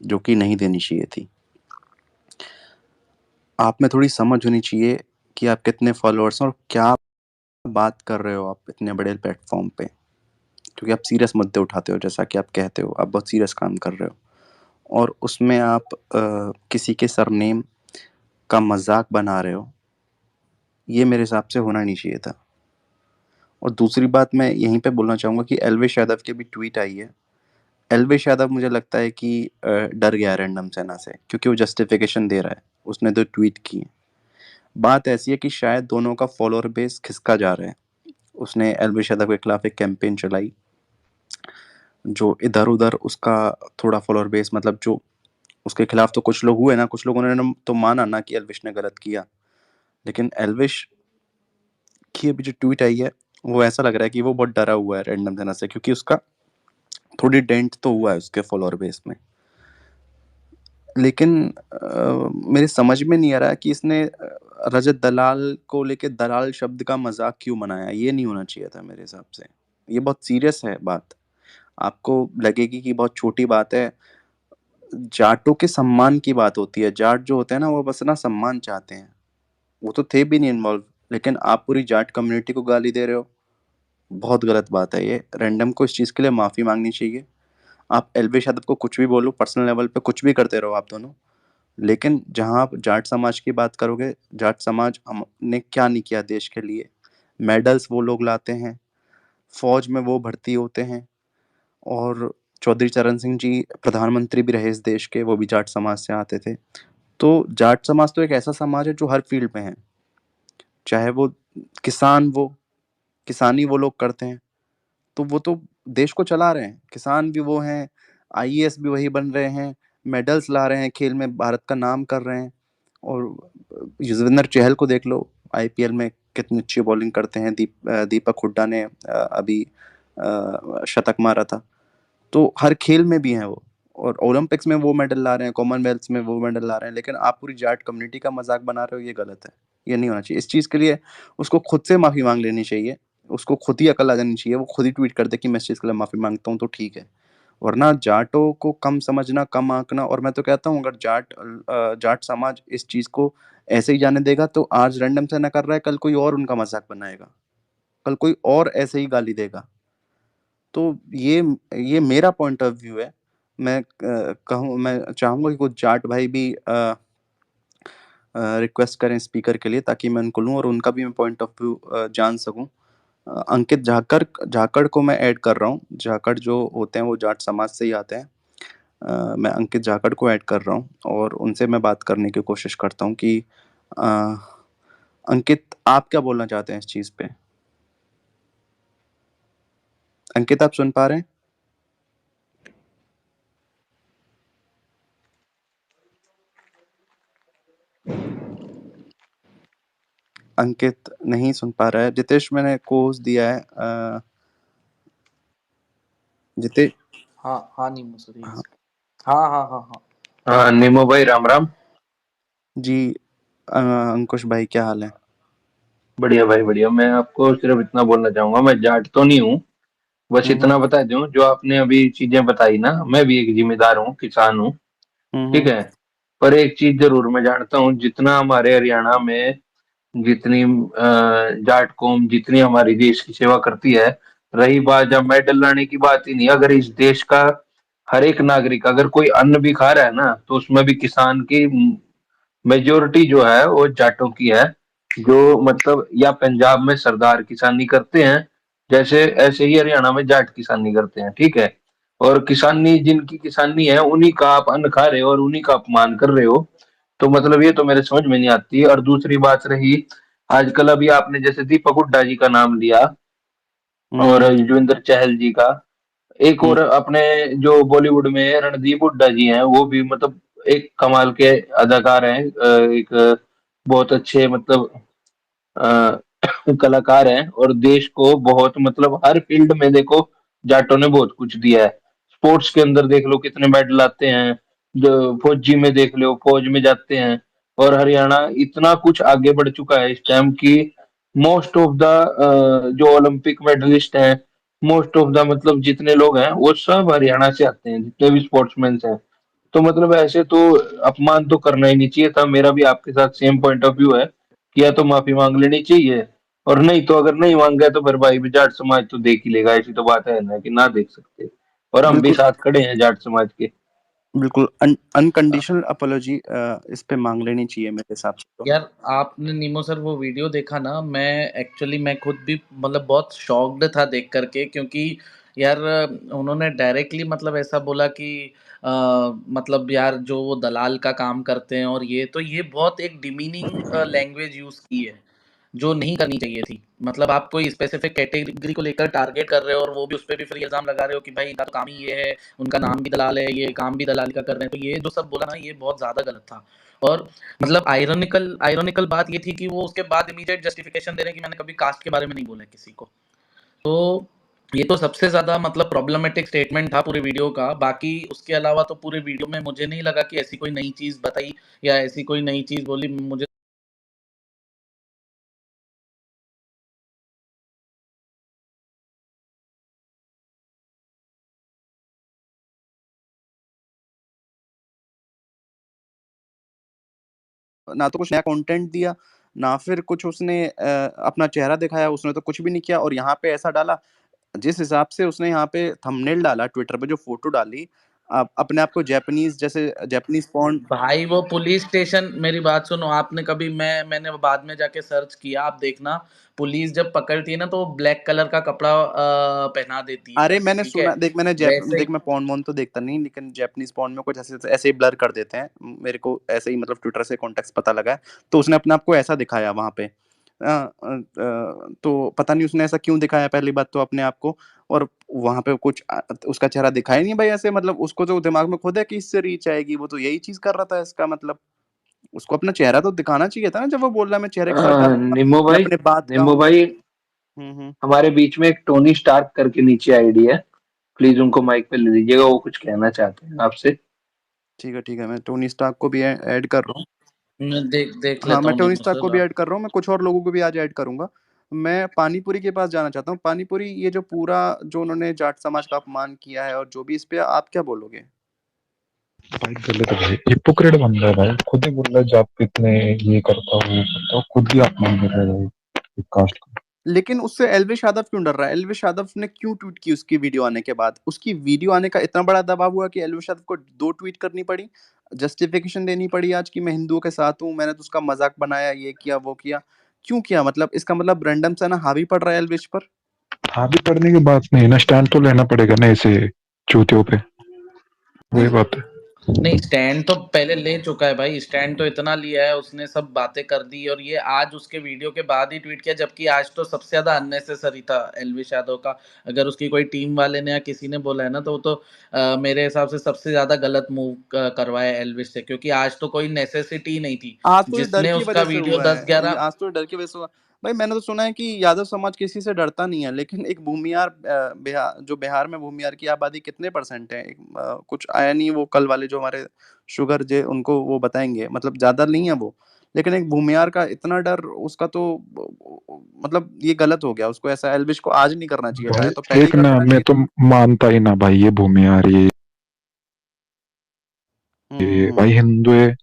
जो कि नहीं देनी चाहिए थी। आप में थोड़ी समझ होनी चाहिए कि आप कितने फॉलोअर्स हैं और क्या बात कर रहे हो आप इतने बड़े प्लेटफॉर्म पे, क्योंकि आप सीरियस मुद्दे उठाते हो, जैसा कि आप कहते हो आप बहुत सीरियस काम कर रहे हो, और उसमें आप किसी के सरनेम का मजाक बना रहे हो। ये मेरे हिसाब से होना नहीं चाहिए था। और दूसरी बात मैं यहीं पे बोलना चाहूंगा कि एलविश यादव की भी ट्वीट आई है। एलविश यादव मुझे लगता है कि डर गया रैंडम सेना से, क्योंकि वो जस्टिफिकेशन दे रहा है, उसने तो ट्वीट की है। बात ऐसी है कि शायद दोनों का फॉलोअर बेस खिसका जा रहा है। उसने एलविश यादव के खिलाफ एक कैंपेन चलाई, जो इधर उधर उसका थोड़ा फॉलोअर बेस, मतलब जो उसके खिलाफ तो कुछ लोग हुए ना, कुछ लोगों ने तो माना ना कि एलविश ने गलत किया, लेकिन एलविश की अभी जो ट्वीट आई है, वो ऐसा लग रहा है कि वो बहुत डरा हुआ है रैंडम सेना से, क्योंकि उसका थोड़ी डेंट तो हुआ है उसके फॉलोअर बेस में। लेकिन मेरे समझ में नहीं आ रहा कि इसने रजत दलाल को लेके दलाल शब्द का मजाक क्यों बनाया। ये नहीं होना चाहिए था मेरे हिसाब से। ये बहुत सीरियस है बात। आपको लगेगी कि बहुत छोटी बात है, जाटों के सम्मान की बात होती है। जाट जो होते हैं ना, वो बस ना सम्मान चाहते हैं। वो तो थे भी नहीं इन्वॉल्व, लेकिन आप पूरी जाट कम्युनिटी को गाली दे रहे हो। बहुत गलत बात है ये। रैंडम को इस चीज़ के लिए माफ़ी मांगनी चाहिए। आप एलविश यादव को कुछ भी बोलो, पर्सनल लेवल पे कुछ भी करते रहो आप दोनों, लेकिन जहां आप जाट समाज की बात करोगे, जाट समाज ने क्या नहीं किया देश के लिए। मेडल्स वो लोग लाते हैं, फौज में वो भर्ती होते हैं, और चौधरी चरण सिंह जी प्रधानमंत्री भी रहे इस देश के, वो भी जाट समाज से आते थे। तो जाट समाज तो एक ऐसा समाज है जो हर फील्ड में है, चाहे वो किसान, वो किसानी वो लोग करते हैं, तो वो तो देश को चला रहे हैं। किसान भी वो हैं, आईएएस भी वही बन रहे हैं, मेडल्स ला रहे हैं, खेल में भारत का नाम कर रहे हैं। और युजवेंद्र चहल को देख लो, आईपीएल में कितनी अच्छी बॉलिंग करते हैं। दीपक हुड्डा ने अभी शतक मारा था। तो हर खेल में भी हैं वो, और ओलंपिक्स में वो मेडल ला रहे हैं, कॉमनवेल्थ में वो मेडल ला रहे हैं, लेकिन आप पूरी जाट कम्युनिटी का मजाक बना रहे हो। ये गलत है, ये नहीं होना चाहिए। इस चीज़ के लिए उसको खुद से माफ़ी मांग लेनी चाहिए। उसको खुद ही अकल आ जानी चाहिए। वो खुद ही ट्वीट कर दे कि मैं इस चीज़ के लिए माफ़ी मांगता हूँ, तो ठीक है। वरना जाटों को कम समझना, कम आंकना, और मैं तो कहता हूँ अगर जाट समाज इस चीज़ को ऐसे ही जाने देगा, तो आज रैंडम से ना कर रहा है, कल कोई और उनका मजाक बनाएगा, कल कोई और ऐसे ही गाली देगा। तो ये मेरा पॉइंट ऑफ व्यू है। मैं चाहूंगा कि कुछ जाट भाई भी रिक्वेस्ट करें स्पीकर के लिए, ताकि मैं उनको लूं और उनका भी मैं पॉइंट ऑफ व्यू जान सकूं। अंकित झाकड़ झाकड़ को मैं ऐड कर रहा हूँ। झाकड़ जो होते हैं वो जाट समाज से ही आते हैं। मैं अंकित झाकड़ को ऐड कर रहा हूँ और उनसे मैं बात करने की कोशिश करता हूँ कि अ, अंकित आप क्या बोलना चाहते हैं इस चीज़ पे। अंकित आप सुन पा रहे हैं? अंकित नहीं सुन पा रहा है। जितेश मैंने कोर्स दिया है। जितेश। हाँ हाँ नीमू सर, हाँ, यस। हाँ हाँ हाँ हाँ। हाँ नीमो भाई, राम राम। जी। अंकुश भाई क्या हाल है? बढ़िया भाई बढ़िया। मैं आपको सिर्फ इतना बोलना चाहूंगा, मैं जाट तो नहीं हूँ। बस हम्म। इतना बता दूं, जो आपने अभी चीजें बताई ना, मैं भी एक जिम्मेदार हूँ, किसान हूँ। ठीक हम्म। है। पर एक चीज जरूर मैं जानता हूँ, जितना हमारे हरियाणा में जितनी जाट कौम जितनी हमारी देश की सेवा करती है, रही बात जब मेडल लाने की बात ही नहीं, अगर इस देश का हर एक नागरिक अगर कोई अन्न भी खा रहा है ना, तो उसमें भी किसान की मेजोरिटी जो है वो जाटों की है। जो मतलब या पंजाब में सरदार किसानी करते हैं, जैसे ऐसे ही हरियाणा में जाट किसानी करते हैं। ठीक है। और किसानी जिनकी किसानी है, उन्हीं का आप अन्न खा रहे हो और उन्हीं का अपमान कर रहे हो। तो मतलब ये तो मेरे समझ में नहीं आती। और दूसरी बात रही, आजकल अभी आपने जैसे दीपक हुड्डा जी का नाम लिया और हम्म। युजवेंद्र चहल जी का, एक हम्म। और अपने जो बॉलीवुड में रणदीप हुड्डा जी हैं, वो भी मतलब एक कमाल के अदाकार हैं। एक बहुत अच्छे मतलब अ, कलाकार हैं, और देश को बहुत मतलब हर फील्ड में देखो, जाटों ने बहुत कुछ दिया है। स्पोर्ट्स के अंदर देख लो कितने मेडल आते हैं, जो फौजी में देख लो, फौज में जाते हैं। और हरियाणा इतना कुछ आगे बढ़ चुका है इस टाइम की, मोस्ट ऑफ द जो ओलंपिक मेडलिस्ट हैं, मोस्ट ऑफ द मतलब जितने लोग हैं वो सब हरियाणा से आते हैं, जितने भी स्पोर्ट्समैन हैं। तो मतलब ऐसे तो अपमान तो करना ही नहीं चाहिए था। मेरा भी आपके साथ सेम पॉइंट ऑफ व्यू है कि या तो माफी मांग लेनी चाहिए, और नहीं तो अगर नहीं मांग गया तो फिर भाई भी जाट समाज तो देख ही लेगा। ऐसी तो बात है ना कि ना देख सकते, और हम भी बिल्कुल, साथ खड़े हैं जाट समाज के। बिल्कुल अनकंडीशनल अपॉलॉजी इस पे मांग लेनी चाहिए मेरे हिसाब से तो। यार आपने नीमो सर वो वीडियो देखा ना, मैं खुद भी मतलब बहुत शॉक्ड था देख करके, क्योंकि यार उन्होंने डायरेक्टली मतलब ऐसा बोला कि अ, मतलब यार जो वो दलाल का काम करते हैं, और ये बहुत एक डिमीनिंग लैंग्वेज यूज की है जो नहीं करनी चाहिए थी। मतलब आप कोई स्पेसिफिक कैटेगरी को लेकर टारगेट कर रहे हो और वो भी उस पे भी फिर इल्जाम लगा रहे हो कि भाई इनका तो काम ही ये है, उनका नाम भी दलाल है, ये काम भी दलाल का कर रहे हैं। तो ये जो सब बोला ना, ये बहुत ज्यादा गलत था। और मतलब आयरनिकल आयरनिकल बात ये थी कि वो उसके बाद इमीडिएट जस्टिफिकेशन दे रहे हैं कि मैंने कभी कास्ट के बारे में नहीं बोला है किसी को। तो ये तो सबसे ज्यादा मतलब प्रॉब्लमेटिक स्टेटमेंट था पूरे वीडियो का। बाकी उसके अलावा तो पूरे वीडियो में मुझे नहीं लगा कि ऐसी कोई नई चीज बताई या ऐसी कोई नई चीज बोली। मुझे ना तो कुछ नया कंटेंट दिया, ना फिर कुछ उसने अपना चेहरा दिखाया, उसने तो कुछ भी नहीं किया। और यहाँ पे ऐसा डाला, जिस हिसाब से उसने यहाँ पे थंबनेल डाला, ट्विटर पे जो फोटो डाली, अपने आप को जैपनीज जैसे जैपनीज पॉन्ड। भाई वो पुलिस स्टेशन, मेरी बात सुनो, आपने कभी मैंने बाद में जाके सर्च किया, आप देखना, पुलिस जब पकड़ती है ना तो ब्लैक कलर का कपड़ा पहना देती है अरे बस, मैंने ठीक है। सुना, देख वैसे ही मैं पॉन्ड वॉन्ड तो देखता नहीं, लेकिन जैपनीज पॉन्ड में कुछ ऐसे ऐसे ही ब्लर कर देते हैं। मेरे को ऐसे ही मतलब ट्विटर से कॉन्टेक्स्ट पता लगा है। तो उसने अपने आप को ऐसा दिखाया वहां पे। तो पता नहीं उसने ऐसा क्यों दिखाया, पहली बात तो अपने आप को। और वहां पे कुछ उसका चेहरा दिखाया नहीं भाई ऐसे, मतलब उसको जो दिमाग में खुद है कि इससे रीच आएगी, वो तो यही चीज कर रहा था। इसका मतलब उसको अपना चेहरा तो दिखाना चाहिए था ना, जब वो बोल रहा है मैं चेहरे के साथ डालूंगा, मैं अपने बात का निम्मो हूँ। भाई, हम्म। हमारे बीच में एक टोनी स्टार्क करके नीचे आईडी है, प्लीज उनको माइक पे ले लीजिएगा, वो कुछ कहना चाहते हैं आपसे। ठीक है, मैं टोनी स्टार्क को भी ऐड कर रहा हूँ। मैं देख देख हाँ, लेता मैं हूँ टोनी नीमो स्टार्क को सर। भी ऐड कर रहा हूँ, मैं कुछ और लोगों को भी आज ऐड करूंगा। मैं पानीपुरी के पास जाना चाहता हूँ। पानीपुरी, ये जो पूरा जो उन्होंने जाट समाज का अपमान किया है और जो भी, इस पे आप क्या बोलोगे? भाई गलत है भाई, हिपोक्रेट बन रहा है भाई, खुद ही बोल रहा है जाप इतने ये करता हूँ वो करता हूँ, खुद ही अपमान कर रहा है भाई कास्ट का। लेकिन उससे एल्विश यादव क्यों डर रहा है? एल्विश यादव ने क्यों ट्वीट की उसकी वीडियो आने के बाद? उसकी वीडियो आने का इतना बड़ा दबाव हुआ कि एल्विश यादव को 2 ट्वीट करनी पड़ी, जस्टिफिकेशन देनी पड़ी आज कि मैं हिंदुओं के साथ हूँ, मैंने तो उसका मजाक बनाया, ये किया वो किया। क्यों किया? मतलब इसका मतलब रैंडम सा ना हावी पड़ रहा है एल्विश पर। हावी पढ़ने की बात नहीं ना, स्टैंड तो लेना पड़ेगा ना ऐसे चूतियों पे, वही बात है। नहीं, स्टैंड तो पहले ले चुका है भाई, स्टैंड तो इतना लिया है उसने, सब बातें कर दी, और ये आज उसके वीडियो के बाद ही ट्वीट किया, जबकि आज तो सबसे ज्यादा अननेसेसरी था एलविश यादव का। अगर उसकी कोई टीम वाले ने या किसी ने बोला है ना, तो वो तो मेरे हिसाब से सबसे ज्यादा गलत मूव करवाया एलविश से, क्योंकि आज तो कोई नेसेसिटी ही नहीं थी। आज तो ये डर जिसने की उसका वजह से वीडियो हुआ दस है, ये ग्यारह आज तो डर की वजह से हुआ। भाई मैंने तो सुना है कि यादव समाज किसी से डरता नहीं है, लेकिन एक भूमियार बिहार, जो बिहार में भूमियार की आबादी कितने परसेंट है? कुछ आया नहीं, वो कल वाले जो हमारे शुगर जे उनको वो बताएंगे, मतलब ज्यादा नहीं है वो। लेकिन एक भूमियार का इतना डर उसका तो मतलब ये गलत हो गया। उसको ऐसा एल्विश को आज नहीं करना चाहिए था, भाई या तो पहले ही एक कर ना, देना मैं चाहिए तो मानता ही ना भाई ये भूमि आ रही है, था। ये भाई हिंदू है,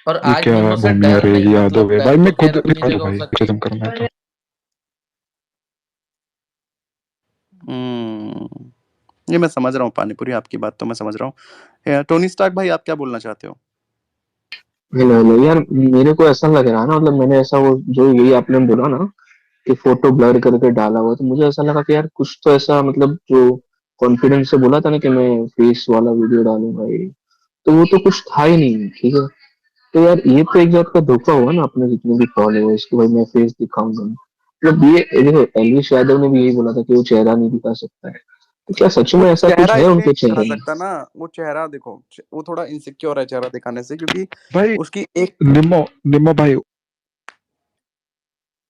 और ये आज क्या निम्बो से भूमि आ डर रही है, नहीं, यादव मतलब है डर भाई, तो मैं खैर खुद अपनी लिखा दो जगह हो भाई, सकती खत्म करना है तो। ये मैं समझ रहा हूँ पानीपुरी, आपकी बात तो मैं समझ रहा हूँ। टोनी स्टार्क भाई, आप क्या बोलना चाहते हो? हेलो हेलो यार, मेरे को ऐसा लग रहा है ना, मतलब मैंने ऐसा वो जो यही आपने बोला ना कि फोटो ब्लर करके डाला हुआ, तो मुझे ऐसा लगा कि यार कुछ तो ऐसा, मतलब जो कॉन्फिडेंस से बोला था ना कि मैं फेस वाला वीडियो डालूंगा ये, तो वो तो कुछ था ही नहीं, ठीक है। तो यार ये तो एक जात का धोखा हुआ ना अपने जितने भी फॉलोअर्स कि भाई मैं फेस दिखाऊंगा, मतलब ये देखो एलविश यादव ने भी यही बोला था कि वो चेहरा नहीं दिखा सकता है, तो क्या सच वो में ऐसा कुछ चेहरा है इसलिए उनके नहीं दिखा चेहरे में? सकता ना, वो चेहरा देखो, वो थोड़ा इनसिक्योर है चेहरा दिखाने से, क्योंकि भाई उसकी एक, निम्मो, निम्मो भाई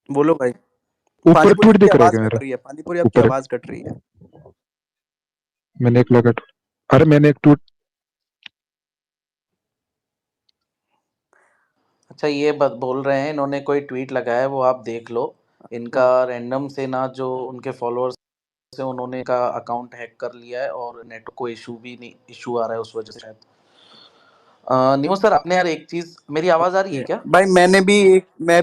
बोलो भाई। ऊपर पानीपुरी ट्वीट आपकी दिख रहा है आवाज क्या कट मेरा? रही है, पानीपुरी आपकी ऊपर आवाज कट रही है। मैंने एक लगा, अरे मैंने एक ट्वीट, अच्छा, ये बोल रहे हैं इन्होंने कोई ट्वीट लगाया है, वो आप देख लो। इनका हाँ। रैंडम से ना जो उनके फॉलोअर्स से उन्होंने का अकाउंट हैक कर लिया है और नेटवर्क को इशू आ रहा है उस वजह से शायद। निमो सर आपने यार एक चीज, मेरी आवाज आ रही है क्या? भाई मैं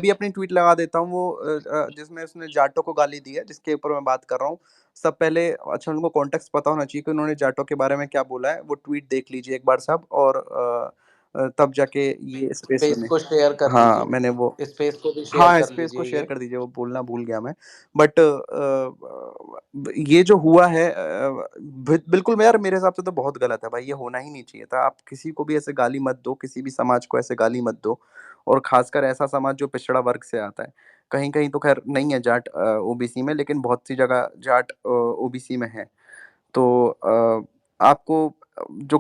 भी अपनी ट्वीट लगा देता हूँ वो जिसमें उसने जाटो को गाली दी है, जिसके ऊपर मैं बात कर रहा हूँ। सब पहले अच्छा उनको कॉन्टेक्स्ट पता होना चाहिए कि उन्होंने जाटो के बारे में क्या बोला है। वो ट्वीट देख लीजिए एक बार सब, और तब जाके ये स्पेस स्पेस बने। को शेयर कर हाँ मैंने वो लीजिए, स्पेस को भी शेयर हाँ कर स्पेस को लीजिए शेयर ये। कर दीजिए, वो बोलना भूल गया मैं। बट ये जो हुआ है बिल्कुल यार मेरे हिसाब से तो बहुत गलत है भाई, ये होना ही नहीं चाहिए था। आप किसी को भी ऐसे गाली मत दो, किसी भी समाज को ऐसे गाली मत दो, और खासकर ऐसा समाज जो पिछड़ा वर्ग से आता है। कहीं कहीं तो खैर नहीं है जाट ओबीसी में, लेकिन बहुत सी जगह जाट ओबीसी में है। तो आपको जो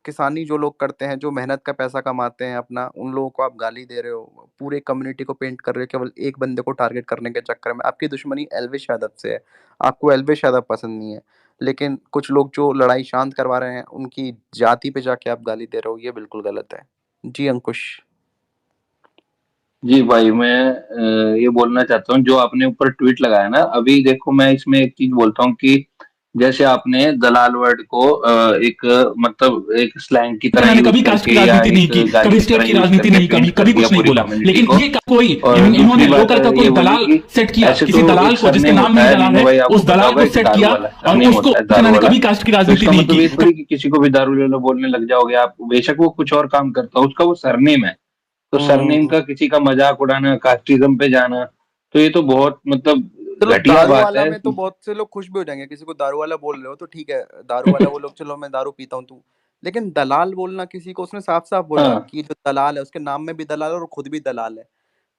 किसानी जो लोग करते हैं, जो मेहनत का पैसा कमाते हैं अपना, उन लोगों को आप गाली दे रहे हो, पूरे कम्युनिटी को पेंट कर रहे हो केवल एक बंदे को टारगेट करने के चक्कर में। आपकी दुश्मनी एल्विश यादव से है, आपको एल्विश यादव पसंद नहीं है, लेकिन कुछ लोग जो लड़ाई शांत करवा रहे हैं उनकी जाति पे जाके आप गाली दे रहे हो, ये बिल्कुल गलत है। जी अंकुश। जी भाई, मैं ये बोलना चाहता हूँ, जो आपने ऊपर ट्वीट लगाया ना, अभी देखो मैं इसमें एक चीज बोलता हूँ कि जैसे आपने दलाल वर्ड को एक मतलब एक स्लैंग की तरह मैंने यूज कभी कास्ट की करके या राजनीति नहीं एक की, गाली कभी की स्टेट तरह की यूज राजनीति करके नहीं पेंट करी, कर कभी दिया कुछ नहीं पूरी बोला। कम्युनिटी लेकिन को। ये कोई और इन्होंने दूसरी बात लोकल का कोई ये बोली दलाल कि सेट किया, ऐसे किसी तो दलाल एक को जिसके सरनेम नाम में होता ही है, दलाल नीमू है, भाई उस आपको पता दलाल होगा, को एक सेट दारू किया वाला और सरनेम उसको होता है, मैंने दारू वाला। कभी कास्ट की तो इसका राजनीति नहीं मतलब की। ये थोड़ी कि किसी को भी दारू ले लो बोलने लग जाओगे आप, बेशक वो कुछ और काम करता हो, उसका वो सरनेम है। तो सरनेम हम्म। का किसी का मजाक उड़ाना, कास्टिज्म पे जाना, तो ये तो बहुत मतलब चलो घटिया दारू बात वाला है। में तो बहुत से लोग खुश भी हो जाएंगे, किसी को दारू वाला बोल रहे हो तो ठीक है, दारू वाला वो लोग चलो मैं दारू पीता हूँ तू। लेकिन दलाल बोलना किसी को, उसने साफ साफ बोला हाँ, कि जो दलाल है उसके नाम में भी दलाल है और खुद भी दलाल है।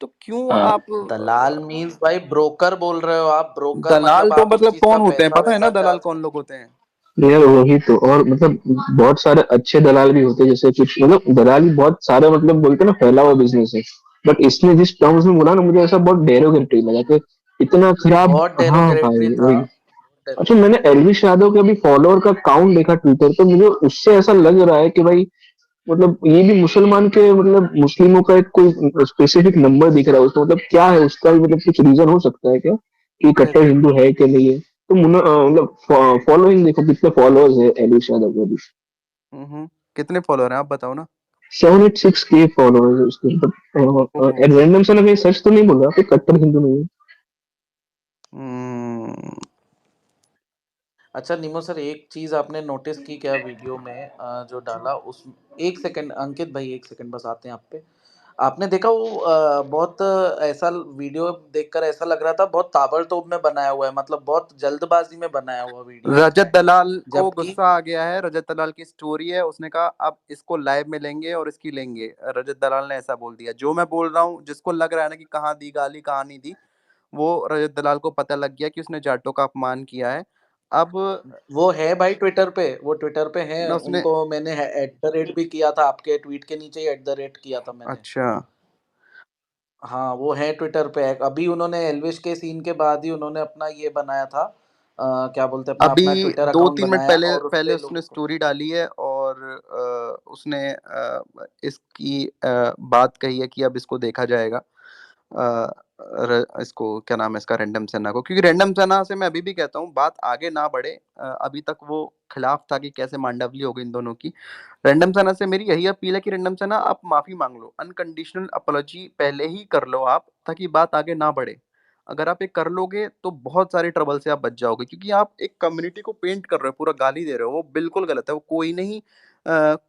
तो क्यों हाँ। आप दलाल मीन्स भाई ब्रोकर बोल रहे हो आप, ब्रोकर दलाल मतलब तो आप उस मतलब चीज का कौन होते हैं पैसा पता है ना, वैसा दलाल चार्ज कौन करते लोग होते हैं? यार वही तो, और मतलब बहुत सारे अच्छे दलाल भी होते हैं, जैसे कुछ मतलब दलाल भी बहुत सारे मतलब बोलते हैं ना फैला हुआ बिजनेस है। बट इसने जिस टर्म्स में बोला ना, मुझे ऐसा बहुत डेरोगेटरी लगा कि इतना खराब। बहुत हाँ डेरोगेटरी भाई था, वही। बहुत अच्छा, डेरोगेटरी। मैंने एलविश यादव के अभी फॉलोअर का काउंट देखा ट्विटर पे, मुझे उससे ऐसा लग रहा है कि भाई मतलब ये भी मुसलमान के मतलब मुस्लिमों का एक कोई स्पेसिफिक नंबर दिख रहा है उसको, मतलब क्या है उसका भी मतलब कुछ रीजन हो सकता है क्या कि कट्टर हिंदू है कि नहीं है? तो मतलब फॉलोइंग देखो कितने फॉलोअर्स है एलिश यादव के भी। कितने फॉलोअर हैं आप बताओ ना। 786K फॉलोअर्स है उसके, ओह। मतलब रैंडम से ना कहीं सच तो नहीं बोल रहा, कोई कट्टर हिंदू नहीं है। हम्म। अच्छा नीमो सर, एक चीज आपने नोटिस की क्या वीडियो में जो डाला उस, एक सेकंड अंकित भाई, एक सेकंड बस आते हैं आप पे। आपने देखा वो बहुत ऐसा वीडियो देखकर ऐसा लग रहा था बहुत ताबड़तोड़ में बनाया हुआ है, मतलब बहुत जल्दबाजी में बनाया हुआ वीडियो है, रजत दलाल को जबकि गुस्सा आ गया है, रजत दलाल की स्टोरी है, उसने कहा अब इसको लाइव में लेंगे और इसकी लेंगे। रजत दलाल ने ऐसा बोल दिया, जो मैं बोल रहा हूँ, जिसको लग रहा है ना कि कहाँ दी गाली कहाँ नहीं दी, वो रजत दलाल को पता लग गया कि उसने जाटों का अपमान किया है। अब वो है भाई ट्विटर पे, वो ट्विटर पे है, ना उसने, उनको मैंने @ भी किया था, आपके ट्वीट के नीचे ही @ किया था मैंने। अच्छा हाँ वो है ट्विटर पे। अभी उन्होंने एल्विश के सीन के बाद ही उन्होंने अपना ये बनाया था, क्या बोलते हैं, अपना अभी ट्विटर दो अकाउंट तीन मिनट बनाया पहले और उस पहले पे उसने लोगों को। स्टोरी डाली है, और उसने इसकी बात कही है कि अब इसको देखा जाएगा। इसको क्या नाम है इसका, रैंडम सेना को, क्योंकि रैंडम सेना से मैं अभी भी कहता हूँ बात आगे ना बढ़े। अभी तक वो खिलाफ था कि कैसे मांडवली हो गई इन दोनों की। रैंडम सेना से मेरी यही अपील है कि रैंडम सेना आप माफी मांग लो, अनकंडीशनल अपॉलॉजी पहले ही कर लो आप, ताकि बात आगे ना बढ़े। अगर आप ये कर लोगे तो बहुत सारे ट्रबल से आप बच जाओगे, क्योंकि आप एक कम्युनिटी को पेंट कर रहे हो, पूरा गाली दे रहे हो, वो बिल्कुल गलत है। वो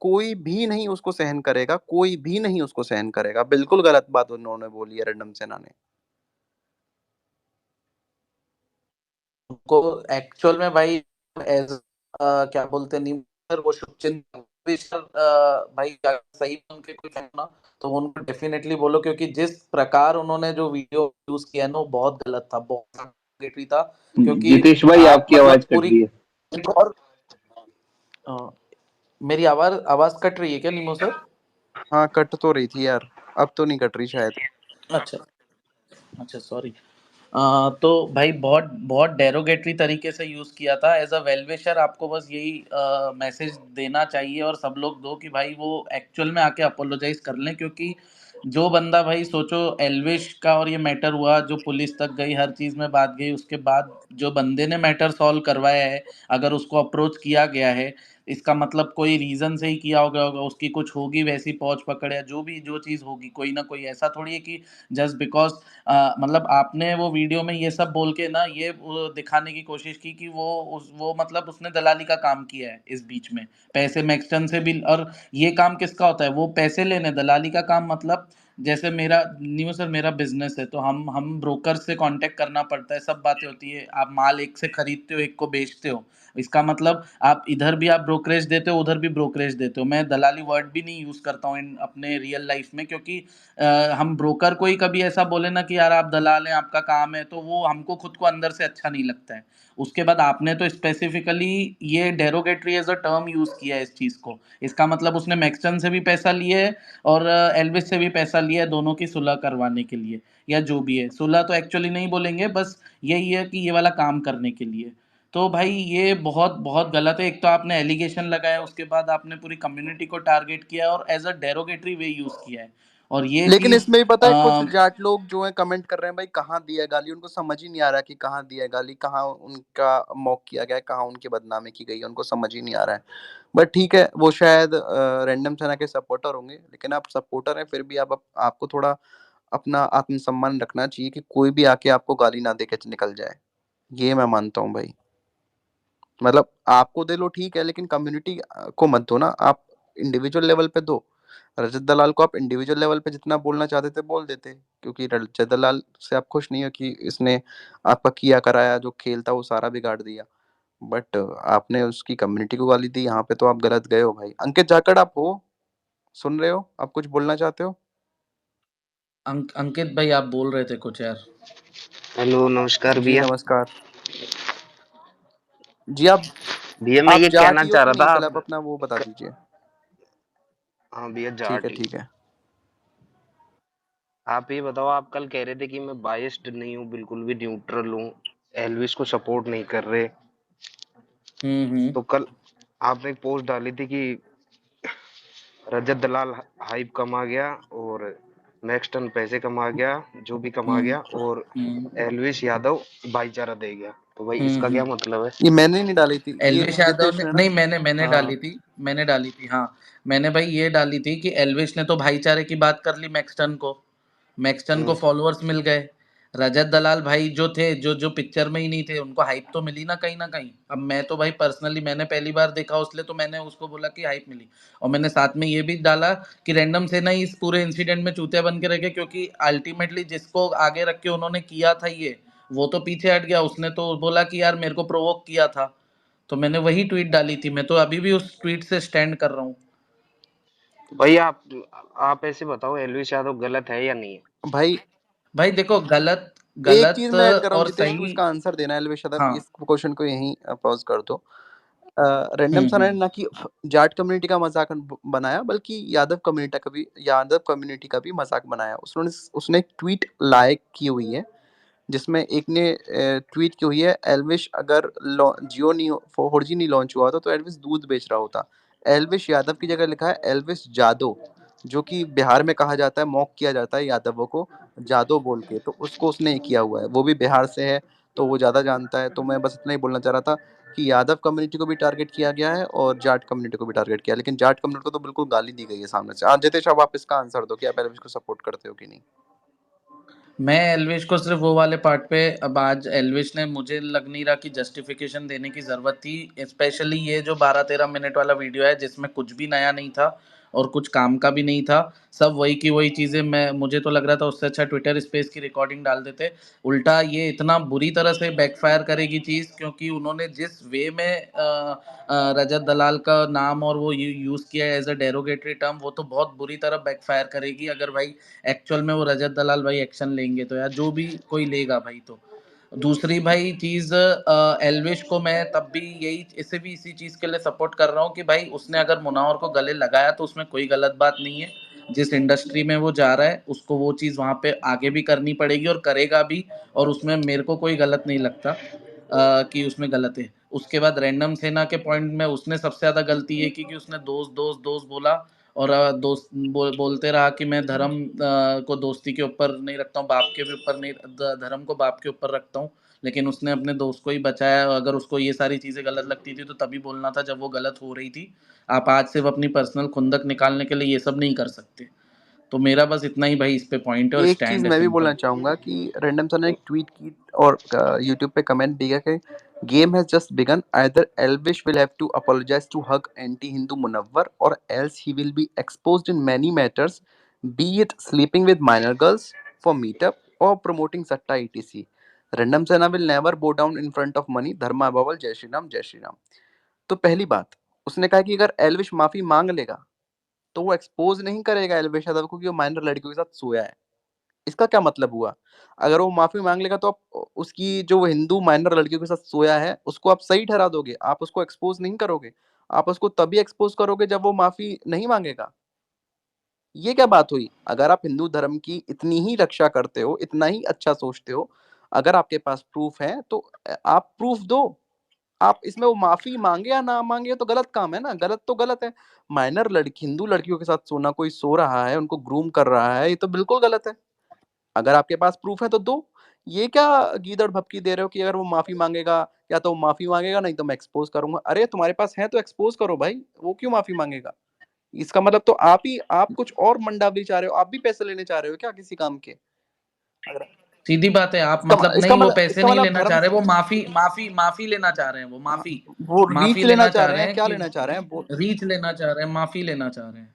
कोई भी नहीं उसको सहन करेगा, कोई भी नहीं उसको सहन करेगा। बिल्कुल गलत बात उन्होंने बोली है रैंडम सेना ने। उनको एक्चुअल में भाई एज क्या बोलते हैं नीम सर, वो शुभचिंतक भी सर, भाई अगर सही में उनके कोई फैन ना, तो उनको डेफिनेटली बोलो, क्योंकि जिस प्रकार उन्होंने जो वीडियो यूज किया ना वो बहुत गलत था, बहुत नेगेटिव था। क्योंकि जितेश भाई, आप आपकी आवाज मतलब कट पूरी, रही है। और अ, मेरी आवाज आवाज कट रही है क्या नीमो सर? हाँ कट तो रही थी यार, अब तो नहीं कट रही शायद। अच्छा, अच्छा सॉरी। तो भाई बहुत बहुत डेरोगेटरी तरीके से यूज किया था। एज अ वेलविशर आपको बस यही मैसेज देना चाहिए और सब लोग दो कि भाई वो एक्चुअल में आके अपोलोजाइज कर लें, क्योंकि जो बंदा भाई सोचो एल्विश का और ये मैटर हुआ, जो पुलिस तक गई, हर चीज में बात गई, उसके बाद जो बंदे ने मैटर सॉल्व करवाया है, अगर उसको अप्रोच किया गया है, इसका मतलब कोई रीजन से ही किया होगा, उसकी कुछ होगी वैसी पहुंच पकड़ या जो भी जो चीज होगी, कोई ना कोई, ऐसा थोड़ी है कि जस्ट बिकॉज मतलब आपने वो वीडियो में ये सब बोल के ना ये वो दिखाने की कोशिश की कि वो मतलब उसने दलाली का काम किया है इस बीच में, पैसे मैक्सटन से भी। और ये काम किसका होता है? वो पैसे लेने, दलाली का काम मतलब जैसे मेरा न्यू सर मेरा बिजनेस है, तो हम ब्रोकर से कांटेक्ट करना पड़ता है, सब बातें होती है, आप माल एक से खरीदते हो, एक को बेचते हो, इसका मतलब आप इधर भी आप ब्रोकरेज देते हो, उधर भी ब्रोकरेज देते हो। मैं दलाली वर्ड भी नहीं यूज करता हूँ इन अपने रियल लाइफ में, क्योंकि हम ब्रोकर को ही कभी ऐसा बोले ना कि यार आप दलाल हैं, आपका काम है, तो वो हमको खुद को अंदर से अच्छा नहीं लगता है। उसके बाद आपने तो स्पेसिफिकली ये derogatory as a term use किया है इस चीज को, इसका मतलब उसने मैक्सटन से भी पैसा लिए है और एल्विस से भी पैसा लिया है, दोनों की सुलह करवाने के लिए, या जो भी है, सुलह तो एक्चुअली नहीं बोलेंगे, बस यही है कि ये वाला काम करने के लिए। तो भाई ये बहुत बहुत गलत है। एक तो आपने एलिगेशन लगाया, उसके बाद आपने पूरी कम्युनिटी को टारगेट किया और as a derogatory way use किया है, और ये लेकिन चीज इसमें भी पता है कुछ जाट लोग जो है कमेंट कर रहे हैं भाई कहाँ दिया है गाली, उनको समझ ही नहीं आ रहा कि कहाँ दिया है गाली, कहाँ उनका मॉक किया गया है, कहाँ उनकी बदनामी की गई है, उनको समझ ही नहीं आ रहा है। बट ठीक है, वो शायद रैंडम सेना के सपोर्टर होंगे, लेकिन आप सपोर्टर हैं फिर भी आपको थोड़ा अपना आत्मसम्मान रखना चाहिए कि कोई भी आके आपको गाली ना दे के निकल जाए। ये मैं मानता हूँ भाई। मतलब आपको दे लो ठीक है, लेकिन कम्युनिटी को मत दो ना, आप इंडिविजुअल लेवल पे दो। रजत दलाल को आप इंडिविजुअल लेवल पे जितना बोलना चाहते थे बोल देते, क्योंकि रजत दलाल से आप खुश नहीं हो कि इसने आपका किया कराया जो खेल था वो सारा बिगाड़ दिया। बट आपने उसकी कम्युनिटी को गाली दी, यहाँ पे तो आप गलत गए हो भाई। अंकित जाखड़ आप हो, सुन रहे हो? आप कुछ बोलना चाहते हो? अंकित भाई आप बोल रहे थे कुछ यार। हेलो नमस्कार जी भैया। नमस्कार जी। भैया मैं आप ये कहना जाटी हो चाह कि रहा नहीं, था पहले आप आप अपना वो बता दीजिए। हाँ भैया ठीक है जाट ही। ठीक है। आप ये बताओ, आप कल कह रहे थे कि मैं बायस्ड नहीं हूँ, बिल्कुल भी न्यूट्रल हूँ, एल्विस को सपोर्ट नहीं कर रहे। हम्म। तो कल आपने एक पोस्ट डाली थी कि रजत दलाल हाइप कमा गया और मैक्सटन पैसे कमा गया, जो भी कमा हम्म गया, और हम्म एल्विस यादव भाईचारा दे गया। तो भाई इसका क्या हम्म। मतलब है? ये मैंने नहीं डाली थी, ये एल्विश यादव रितेश ने ने ना। नहीं, मैंने हाँ। डाली थी, मैंने डाली थी, हाँ। मैंने भाई ये डाली थी कि एल्विश ने तो भाईचारे की बात कर ली मैक्सटन को, मैक्सटन को हम्म। फॉलोअर्स मिल गए। रजत दलाल भाई जो थे, जो जो पिक्चर में ही नहीं थे, उनको हाइप तो मिली ना कहीं ना कहीं। अब मैं तो भाई पर्सनली मैंने पहली बार देखा उसलिए तो मैंने उसको बोला कि हाइप मिली, और मैंने साथ में ये भी डाला कि रैंडम से ना इस पूरे इंसिडेंट में चूतिया बन के रखे, क्योंकि अल्टीमेटली जिसको आगे रख के उन्होंने किया था ये, वो तो पीछे हट गया, उसने तो बोला कि यार मेरे को प्रोवोक किया था। तो मैंने वही ट्वीट डाली थी, मैं तो अभी भी उस ट्वीट से स्टैंड कर रहा हूँ। तो भाई आप ऐसे बताओ, एल्विस यादव गलत है या नहीं है? भाई भाई देखो, गलत एक चीज गलत मैं ऐड कर रहा हूँ और जितेश, तू सही। इसका आंसर देना है एलवेश यादव, हाँ। इस क्वेश्चन को यहीं पॉज कर दो। रैंडम सर ने हम्म। ना कि जाट कम्युनिटी का मजाक बनाया, बल्कि यादव कम्युनिटी का भी मजाक बनाया। उसने एक ट्वीट लाइक की हुई है, जिसमें एक ने ट्वीट की हुई है, एल्विश अगर जियो नहीं 4G नहीं लॉन्च हुआ था तो एल्विश दूध बेच रहा होता। एल्विश यादव की जगह लिखा है एल्विस जादव, जो कि बिहार में कहा जाता है, मॉक किया जाता है यादवों को जादव बोल के, तो उसको उसने ये किया हुआ है। वो भी बिहार से है तो वो ज़्यादा जानता है। तो मैं बस इतना ही बोलना चाह रहा था कि यादव कम्युनिटी को भी टारगेट किया गया है और जाट कम्युनिटी को भी टारगेट किया, लेकिन जाट कम्युनिटी को तो बिल्कुल गाली दी गई है सामने से। आज जितेश अब आप इसका आंसर दो कि आप एल्विश को सपोर्ट करते हो कि नहीं। मैं एल्विश को सिर्फ वो वाले पार्ट पे, अब आज एल्विश ने मुझे लग नहीं रहा कि जस्टिफिकेशन देने की जरूरत थी, स्पेशली ये जो 12-13 मिनट वाला वीडियो है जिसमें कुछ भी नया नहीं था और कुछ काम का भी नहीं था, सब वही की वही चीजें। मैं मुझे तो लग रहा था उससे अच्छा ट्विटर स्पेस की रिकॉर्डिंग डाल देते। उल्टा ये इतना बुरी तरह से बैकफायर करेगी चीज, क्योंकि उन्होंने जिस वे में रजत दलाल का नाम और वो यूज किया है एज अ डेरोगेटरी टर्म, वो तो बहुत बुरी तरह बैकफायर करेगी अगर भाई एक्चुअल में वो रजत दलाल भाई एक्शन लेंगे तो, यार जो भी कोई लेगा भाई। तो दूसरी भाई चीज, एल्विश को मैं तब भी यही इसे भी इसी चीज के लिए सपोर्ट कर रहा हूँ कि भाई उसने अगर मुनावर को गले लगाया तो उसमें कोई गलत बात नहीं है। जिस इंडस्ट्री में वो जा रहा है उसको वो चीज वहां पे आगे भी करनी पड़ेगी और करेगा भी, और उसमें मेरे को कोई गलत नहीं लगता कि उसमें गलत है। उसके बाद रैंडम सेना के पॉइंट में उसने सबसे ज्यादा गलती है कि उसने दोस्त दोस्त दोस्त बोला, और बोलते रहा कि मैं धर्म को दोस्ती के ऊपर नहीं रखता हूँ, बाप के भी ऊपर नहीं, धर्म को बाप के ऊपर रखता हूँ, लेकिन उसने अपने दोस्त को ही बचाया। अगर उसको ये सारी चीजें गलत लगती थी तो तभी बोलना था जब वो गलत हो रही थी। आप आज सिर्फ अपनी पर्सनल खुंदक निकालने के लिए ये सब नहीं कर सकते। तो मेरा बस इतना ही भाई इस पे पॉइंट है और एक चीज स्टैंड है मैं भी बोलना सिंपल। चाहूंगा कि रैंडम सर ने एक ट्वीट की और यूट्यूब पे कमेंट भी किया कि game has just begun, either Elvish will have to apologise to hug anti Hindu Munawar or else he will be exposed in many matters, be it sleeping with minor girls for meetup or promoting satta etc. Random Sena will never bow down in front of money, dharma बवल, जय श्री राम, जय श्री राम। तो पहली बात, उसने कहा कि अगर एल्विश माफी मांग लेगा तो वो एक्सपोज नहीं करेगा एल्विश यादव को कि वो माइनर लड़कियों के साथ सोया है। इसका क्या मतलब हुआ? अगर वो माफी मांग लेगा तो आप उसकी जो हिंदू माइनर लड़कियों के साथ सोया है उसको आप सही ठहरा दोगे, आप उसको एक्सपोज नहीं करोगे। आप उसको तभी एक्सपोज करोगे जब वो माफी नहीं मांगेगा। ये क्या बात हुई? अगर आप हिंदू धर्म की इतनी ही रक्षा करते हो, इतना ही अच्छा सोचते हो, अगर आपके पास प्रूफ है तो आप प्रूफ दो। आप इसमें वो माफी मांगे या ना मांगे तो गलत काम है ना, गलत तो गलत है। माइनर लड़की हिंदू लड़कियों के साथ सोना, कोई सो रहा है, उनको ग्रूम कर रहा है, ये तो बिल्कुल गलत है। अगर आपके पास प्रूफ है तो दो। ये क्या गीदड़ भपकी दे रहे हो कि अगर वो माफी मांगेगा, या तो वो माफी मांगेगा नहीं तो मैं एक्सपोज करूंगा। अरे तुम्हारे पास है तो एक्सपोज करो भाई, वो क्यों माफी मांगेगा? इसका मतलब तो आप कुछ और मंडावली चाह रहे हो, आप भी पैसे लेने चाह रहे हो क्या किसी काम के? अगर सीधी बात है, आप इसका मतलब इसका नहीं, वो मतलब पैसे इसका नहीं मतलब लेना धर्म चाह रहे, वो माफी माफी माफी लेना चाह रहे हैं, वो हाँ, माफी वो माफी रीच लेना लेना चाह चाह रहे रहे हैं, हैं क्या कि लेना चाह रहे हैं वो? रीच लेना चाह रहे हैं, माफी लेना चाह रहे हैं।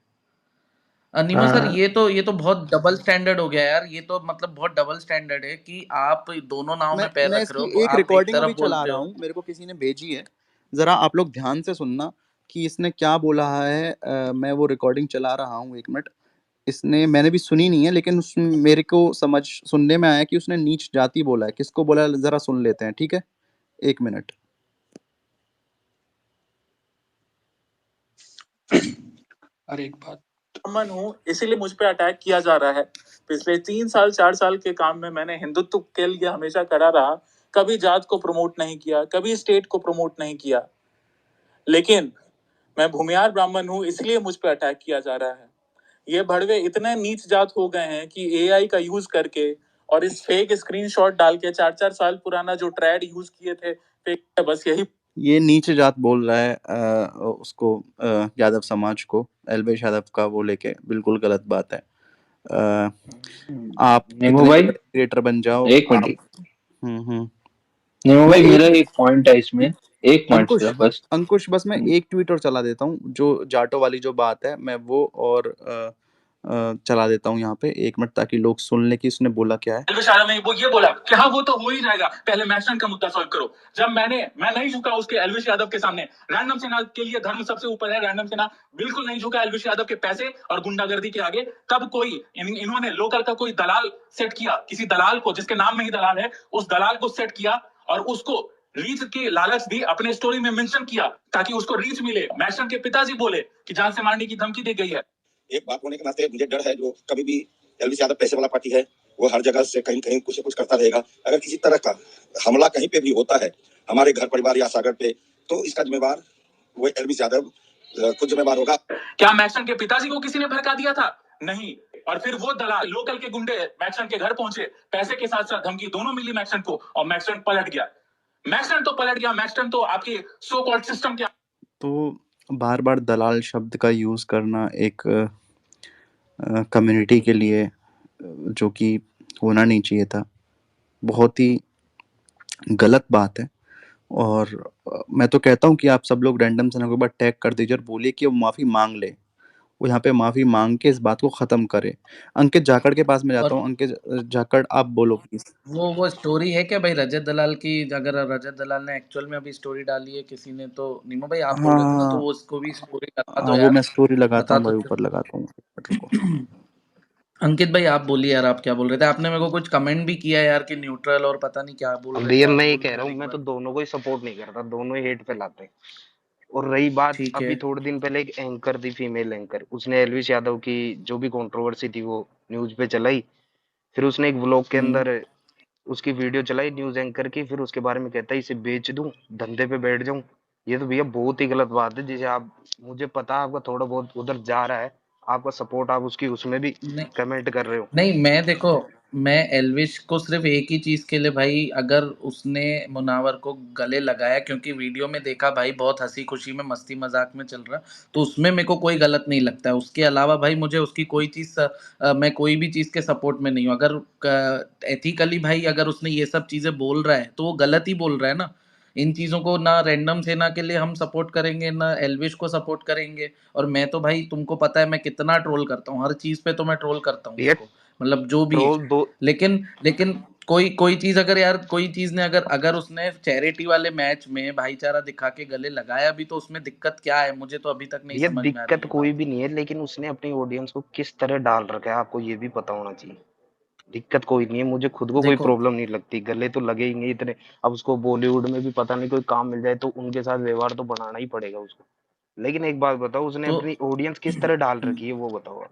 नीमो सर, हाँ, ये तो बहुत डबल स्टैंडर्ड हो गया यार। ये तो मतलब बहुत डबल स्टैंडर्ड है कि आप दोनों नाव मैं में पैर मैं रख रहे इसकी हो। एक आप एक रिकॉर्डिंग अभी तरफ चला बोलते रहा हो। हूँ, मेरे को किसी ने भेजी है। जरा आप लोग ध्यान से सुनना कि इसने क्या बोला है। मैं वो रिकॉर्डिंग चला रहा हूँ, 1 मिनट। इसने, मैंने भी सुनी नहीं है लेकिन मेरे को सुनने में आया कि उसने नीच जाति बोला है। किसको बोला है जरा सुन लेते हैं, ठीक है? 1 मिनट। अरे एक बात, ब्राह्मण हूँ इसीलिए मुझ पे अटैक किया जा रहा है। पिछले 3 साल 4 साल के काम में मैंने हिंदुत्व के लिए हमेशा खड़ा रहा, कभी जात को प्रमोट नहीं किया, कभी स्टेट को प्रमोट नहीं किया। लेकिन मैं भूमियार ब्राह्मण हूँ इसलिए मुझ पे अटैक किया जा रहा है। ये भड़वे इतने नीच जात हो गए हैं कि एआई का यूज करके और इस फेक स्क्रीनशॉट डाल के 4 4 साल पुराना जो ट्रेड यूज किए थे फेक, बस यही। ये नीच जात बोल रहा है उसको, यादव समाज को, एल्वेश यादव का वो लेके बिल्कुल गलत बात है। आप नेमो इतने भाई, बड़े क्रिएटर बन जाओ एक आप। मिनट। हम्म। नेमो मैं भाई, एक मेरा एक पॉइंट है इसमें, एक पॉइंट अंकुश सिर्फ बस। अंकुश बस मैं एक ट्वीट और चला देता हूँ, जो जाटो वाली जो बात है मैं वो और चला देता हूँ यहाँ पे 1 मिनट, ताकि लोग सुन ले कि उसने बोला क्या है। एल्विश यादव ने वो ये बोला कि हाँ वो तो हो ही जाएगा, पहले मैक्सन का मुद्दा सॉल्व करो। जब मैं नहीं झुका उसके एल्विश यादव के सामने। रैंडम सेना के लिए धर्म सबसे ऊपर है, रैंडम सेना बिल्कुल नहीं झुका एल्विश यादव के पैसे और गुंडागर्दी के आगे। तब कोई इन्होंने लोकल का कोई दलाल सेट किया, किसी दलाल को जिसके नाम में ही दलाल है, उस दलाल को सेट किया और उसको रीच की लालच दी, अपने स्टोरी में मेंशन किया ताकि उसको रीच मिले। मैक्सन के पिताजी बोले कि जान से मारने की धमकी दी गई है। एक बात होने के नाते मुझे डर है, जो कभी भी एल्विश यादव पैसे वाला पार्टी है, वो हर जगह से कहीं कहीं कुछ कुछ करता रहेगा। अगर किसी तरह का हमला कहीं पे भी होता है हमारे घर परिवार या सागर पे, तो इसका जिम्मेवार वो एल्विश यादव खुद जिम्मेवार होगा। क्या मैक्सन के पिताजी को किसी ने भड़का दिया था? नहीं। और फिर वो दलाल लोकल के गुंडे मैक्सन के घर पहुंचे, पैसे के साथ साथ धमकी दोनों मिली मैक्सन को, और मैक्सन पलट गया। मैक्सन तो आपके सो कॉल्ड सिस्टम के। तो बार बार दलाल शब्द का यूज करना एक कम्युनिटी के लिए जो कि होना नहीं चाहिए था, बहुत ही गलत बात है। और मैं तो कहता हूँ कि आप सब लोग रैंडम सेना के ऊपर टैग कर दीजिए और बोलिए कि वो माफी मांग ले। वो यहाँ पे माफी मांग के इस बात को खत्म करे। अंकित जाखड़ के पास में जाता और हूँ। अंकित जाखड़, आप बोलो प्लीज। वो स्टोरी है क्या भाई रजत दलाल की? अगर रजत दलाल ने एक्चुअल में अभी स्टोरी डाली है किसी ने, तो नीमो भाई आप बोल रहे थे ना, तो हाँ वो उसको भी स्टोरी लगा हाँ, दो वो यार। मैं स्टोरी लगाता बता हूँ दो भाई, ऊपर लगाता हूँ। रुको। अंकित भाई आप बोलिए यार, आप क्या बोल रहे थे? आपने मेरे को कुछ कमेंट भी किया यार कि न्यूट्रल और पता नहीं क्या बोल अब रहे थे भैया आप, मैं ये बोल कह दो रहा यार हूँ, एक मैं तो बार। दोनों को ही सपोर्ट नहीं करता, दोनों ही हेट फैलाते हैं। और रही बात, ठीक है। अभी थोड़े दिन पहले एक एंकर थी, फीमेल एंकर, उसने एल्विश यादव की जो भी कंट्रोवर्सी थी वो न्यूज पे चलाई। फिर उसने एक व्लॉग के हम्म। अंदर उसकी वीडियो चलाई न्यूज एंकर की, फिर उसके बारे में कहता है इसे बेच दूं, धंधे पे बैठ जाऊं। ये तो भैया बहुत ही गलत बात है। जैसे आप, मुझे पता है आपका थोड़ा बहुत उधर जा रहा है, आपका सपोर्ट आप उसकी उसमें भी नहीं कमेंट कर रहे हो। नहीं, मैं देखो, मैं एल्विश को सिर्फ एक ही चीज के लिए भाई, अगर उसने मुनावर को गले लगाया, क्योंकि वीडियो में देखा भाई बहुत हंसी खुशी में मस्ती मजाक में चल रहा, तो उसमें मेरे को कोई गलत नहीं लगता है। उसके अलावा भाई मुझे उसकी कोई चीज मैं कोई भी चीज के सपोर्ट में नहीं हूँ। अगर एथिकली भाई अगर उसने ये सब चीजें बोल रहा है तो वो गलत ही बोल रहा है ना। इन चीजों को ना रैंडम सेना के लिए हम सपोर्ट करेंगे ना एल्विश को सपोर्ट करेंगे। और मैं तो भाई तुमको पता है मैं कितना ट्रोल करता हूँ, हर चीज पे तो मैं ट्रोल करता हूँ ये उसको, मतलब जो भी है। ट्रोल दो लेकिन लेकिन कोई कोई चीज अगर यार कोई चीज ने अगर अगर उसने चैरिटी वाले मैच में भाईचारा दिखा के गले लगाया भी, तो उसमें दिक्कत क्या है? मुझे तो अभी तक नहीं ये समझ में आ रही दिक्कत ये कोई बात। भी नहीं है, लेकिन उसने अपनी ऑडियंस को किस तरह डाल रखा है आपको ये भी पता होना चाहिए। दिक्कत कोई नहीं है, मुझे खुद को कोई देखो प्रॉब्लम नहीं लगती, गले तो लगे ही नहीं इतने। अब उसको बॉलीवुड में भी पता नहीं कोई काम मिल जाए तो उनके साथ व्यवहार तो बनाना ही पड़ेगा उसको। लेकिन एक बात बताओ, उसने तो अपनी ऑडियंस किस तरह डाल रखी है वो बताओ आप।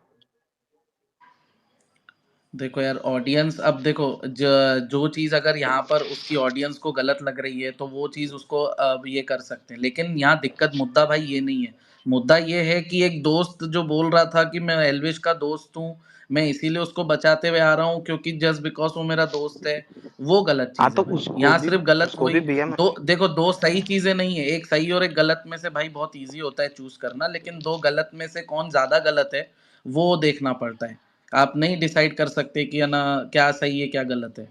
देखो यार ऑडियंस, अब देखो जो चीज अगर यहाँ पर उसकी ऑडियंस को गलत लग रही है तो वो चीज उसको अब ये कर सकते हैं। लेकिन यहाँ दिक्कत मुद्दा भाई ये नहीं है। मुद्दा ये है कि एक दोस्त जो बोल रहा था कि मैं एल्विश का दोस्त हूँ, मैं इसीलिए उसको बचाते हुए आ रहा हूँ क्योंकि जस्ट बिकॉज वो मेरा दोस्त है, वो गलत हाँ चीज तो है भाई। यहाँ सिर्फ गलत उसको भी वही, भैया मैं दो देखो दो सही चीजें नहीं है, एक सही और एक गलत में से भाई बहुत इजी होता है चूज करना, लेकिन दो गलत में से कौन ज्यादा गलत है वो देखना पड़ता है। आप नहीं डिसाइड कर सकते कि है ना क्या सही है क्या गलत है।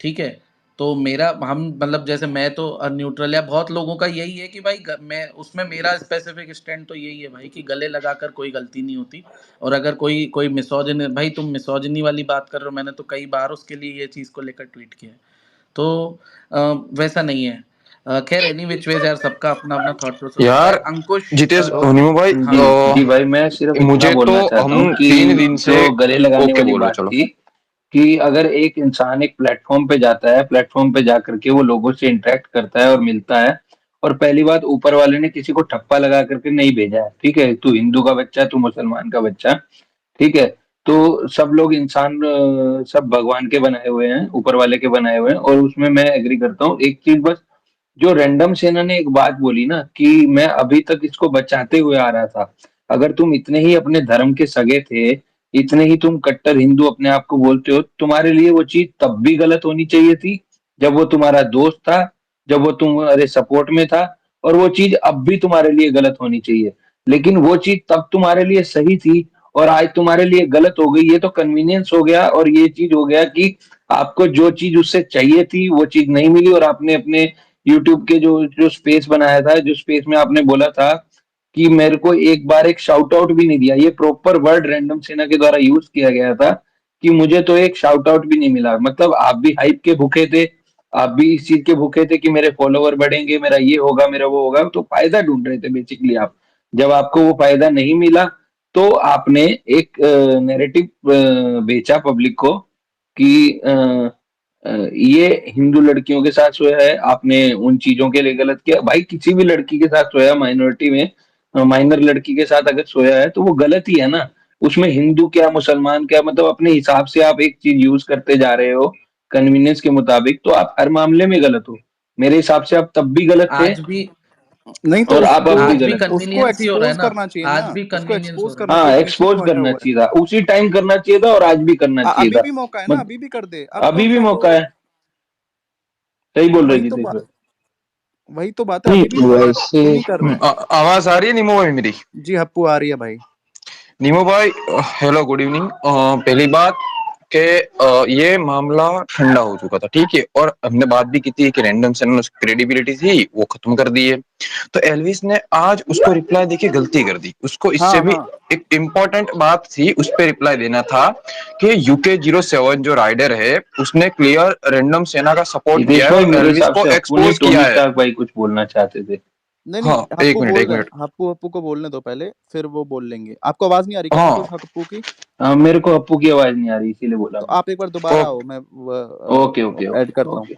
ठीक है, तो मेरा हम मतलब जैसे मैं तो न्यूट्रल, या बहुत लोगों का यही है कि भाई मैं उसमें मेरा स्पेसिफिक स्टैंड तो यही है भाई कि गले लगाकर कोई गलती नहीं होती। और अगर कोई कोई मिसोजिनी, भाई तुम मिसोजिनी वाली बात कर रहे हो, मैंने तो कई बार उसके लिए ये चीज़ को लेकर ट्वीट किया है। तो अ, वैसा नहीं है। खैर एनी विच वेज यार, सबका अपना अपना थॉट प्रोसेस होता है। यार अंकुश जितेश तो नीमू भाई हाँ जी जी भाई, मैं सिर्फ इतना मुझे तो बोलना चाहता हूँ हम कि 3 दिन से जो गले लगाने ओके वाली बोलो बात चलो। थी, कि अगर एक इंसान एक प्लेटफॉर्म पे जाता है, प्लेटफॉर्म पे जाकर के वो लोगों से इंटरेक्ट करता है और मिलता है, और पहली बात ऊपर वाले ने किसी को ठप्पा लगा करके नहीं भेजा है, ठीक है, तू हिंदू का बच्चा, तू मुसलमान का बच्चा, ठीक है, तो सब लोग इंसान सब भगवान के बनाए हुए हैं, ऊपर वाले के बनाए हुए हैं, और उसमें मैं एग्री करता हूँ। एक चीज बस, जो रैंडम सेना ने एक बात बोली ना कि मैं अभी तक इसको बचाते हुए आ रहा था, अगर तुम इतने ही अपने धर्म के सगे थे, इतने ही तुम कट्टर हिंदू अपने आप को बोलते हो, तुम्हारे लिए वो चीज तब भी गलत होनी चाहिए थी जब वो तुम्हारा दोस्त था, जब वो तुम्हारे सपोर्ट में था, और वो चीज अब भी तुम्हारे लिए गलत होनी चाहिए। लेकिन वो चीज तब तुम्हारे लिए सही थी और आज तुम्हारे लिए गलत हो गई, ये तो कन्वीनियंस हो गया, और ये चीज हो गया कि आपको जो चीज उससे चाहिए थी वो चीज नहीं मिली, और आपने अपने यूट्यूब के जो जो स्पेस बनाया था, जो स्पेस में आपने बोला था कि मेरे को एक बार एक शाउट आउट भी नहीं दिया, ये प्रॉपर वर्ड रैंडम सेना के द्वारा यूज किया गया था कि मुझे तो एक शाउट आउट भी नहीं मिला। मतलब आप भी हाइप के भूखे थे, आप भी इस चीज के भूखे थे कि मेरे फॉलोवर बढ़ेंगे, मेरा ये होगा, मेरा वो होगा, तो फायदा ढूंढ रहे थे बेसिकली आप। जब आपको वो फायदा नहीं मिला तो आपने एक नैरेटिव बेचा पब्लिक को कि ये हिंदू लड़कियों के साथ सोया है, आपने उन चीजों के लिए गलत किया। भाई किसी भी लड़की के साथ सोया, माइनॉरिटी में माइनर लड़की के साथ अगर सोया है तो वो गलत ही है ना। उसमें हिंदू क्या मुसलमान क्या, मतलब अपने हिसाब से आप एक चीज यूज करते जा रहे हो कन्वीनियंस के मुताबिक, तो आप हर मामले में गलत हो। मेरे हिसाब से आप तब भी गलत थे आज भी नहीं तो और आप उसको अब भी आज भी गलत हो। उसको कन्वीनियंस ही हो रहा है एक्सपोज ना। करना चाहिए ना, आज भी उसको कन्वीनियंस हो एक्सपोज रहा है। करना हाँ, चाहिए, पीछे क्यों एक्सपोज हटा करना हुआ है? चाहिए था, उसी टाइम करना चाहिए था और आज भी करना चाहिए अभी था। भी मौका है ना, मत, अभी भी कर दे, अब अभी कौन भी सा वो। मौका है, सही हाँ, बोल रहे जीतेश भाई। वही तो बात है, अभी भी नहीं मौका है, वैसे क्यों नहीं कर रहे हैं? आवाज आ रही है नीमू भाई मेरी? जी हप्पू आ रही है भाई। नीमू भाई हेलो गुड इवनिंग। पहली बात कि ये मामला ठंडा हो चुका था, ठीक है, और हमने बात भी की थी कि रैंडम चैनल क्रेडिबिलिटी थी वो खत्म कर दी है। तो एल्विस ने आज उसको रिप्लाई देके गलती कर दी, उसको इससे हाँ भी हाँ, एक इम्पोर्टेंट बात थी उस पर रिप्लाई देना था कि UK07 जो राइडर है उसने क्लियर रैंडम सेना का सपोर्ट जितेश किया है भाई, और मेरे एल्विस हिसाब को से अपू ने एक्सपोज किया टोनी है। स्टार्क भाई कुछ बोलना चाहते थे। नहीं हाँ नहीं, हप्पू एक मिनट बोल एक रहे हैं, मिनट। हप्पू को बोलने दो पहले, फिर वो बोल लेंगे। आपको आवाज नहीं आ रही क्या अंकुश, हाँ हप्पू की? मेरे को अपू की आवाज नहीं आ रही, इसीलिए बोला तो मैं। आप एक बार दोबारा आओ, मैं ओके ओके ऐड ओके करता हूँ। ओके।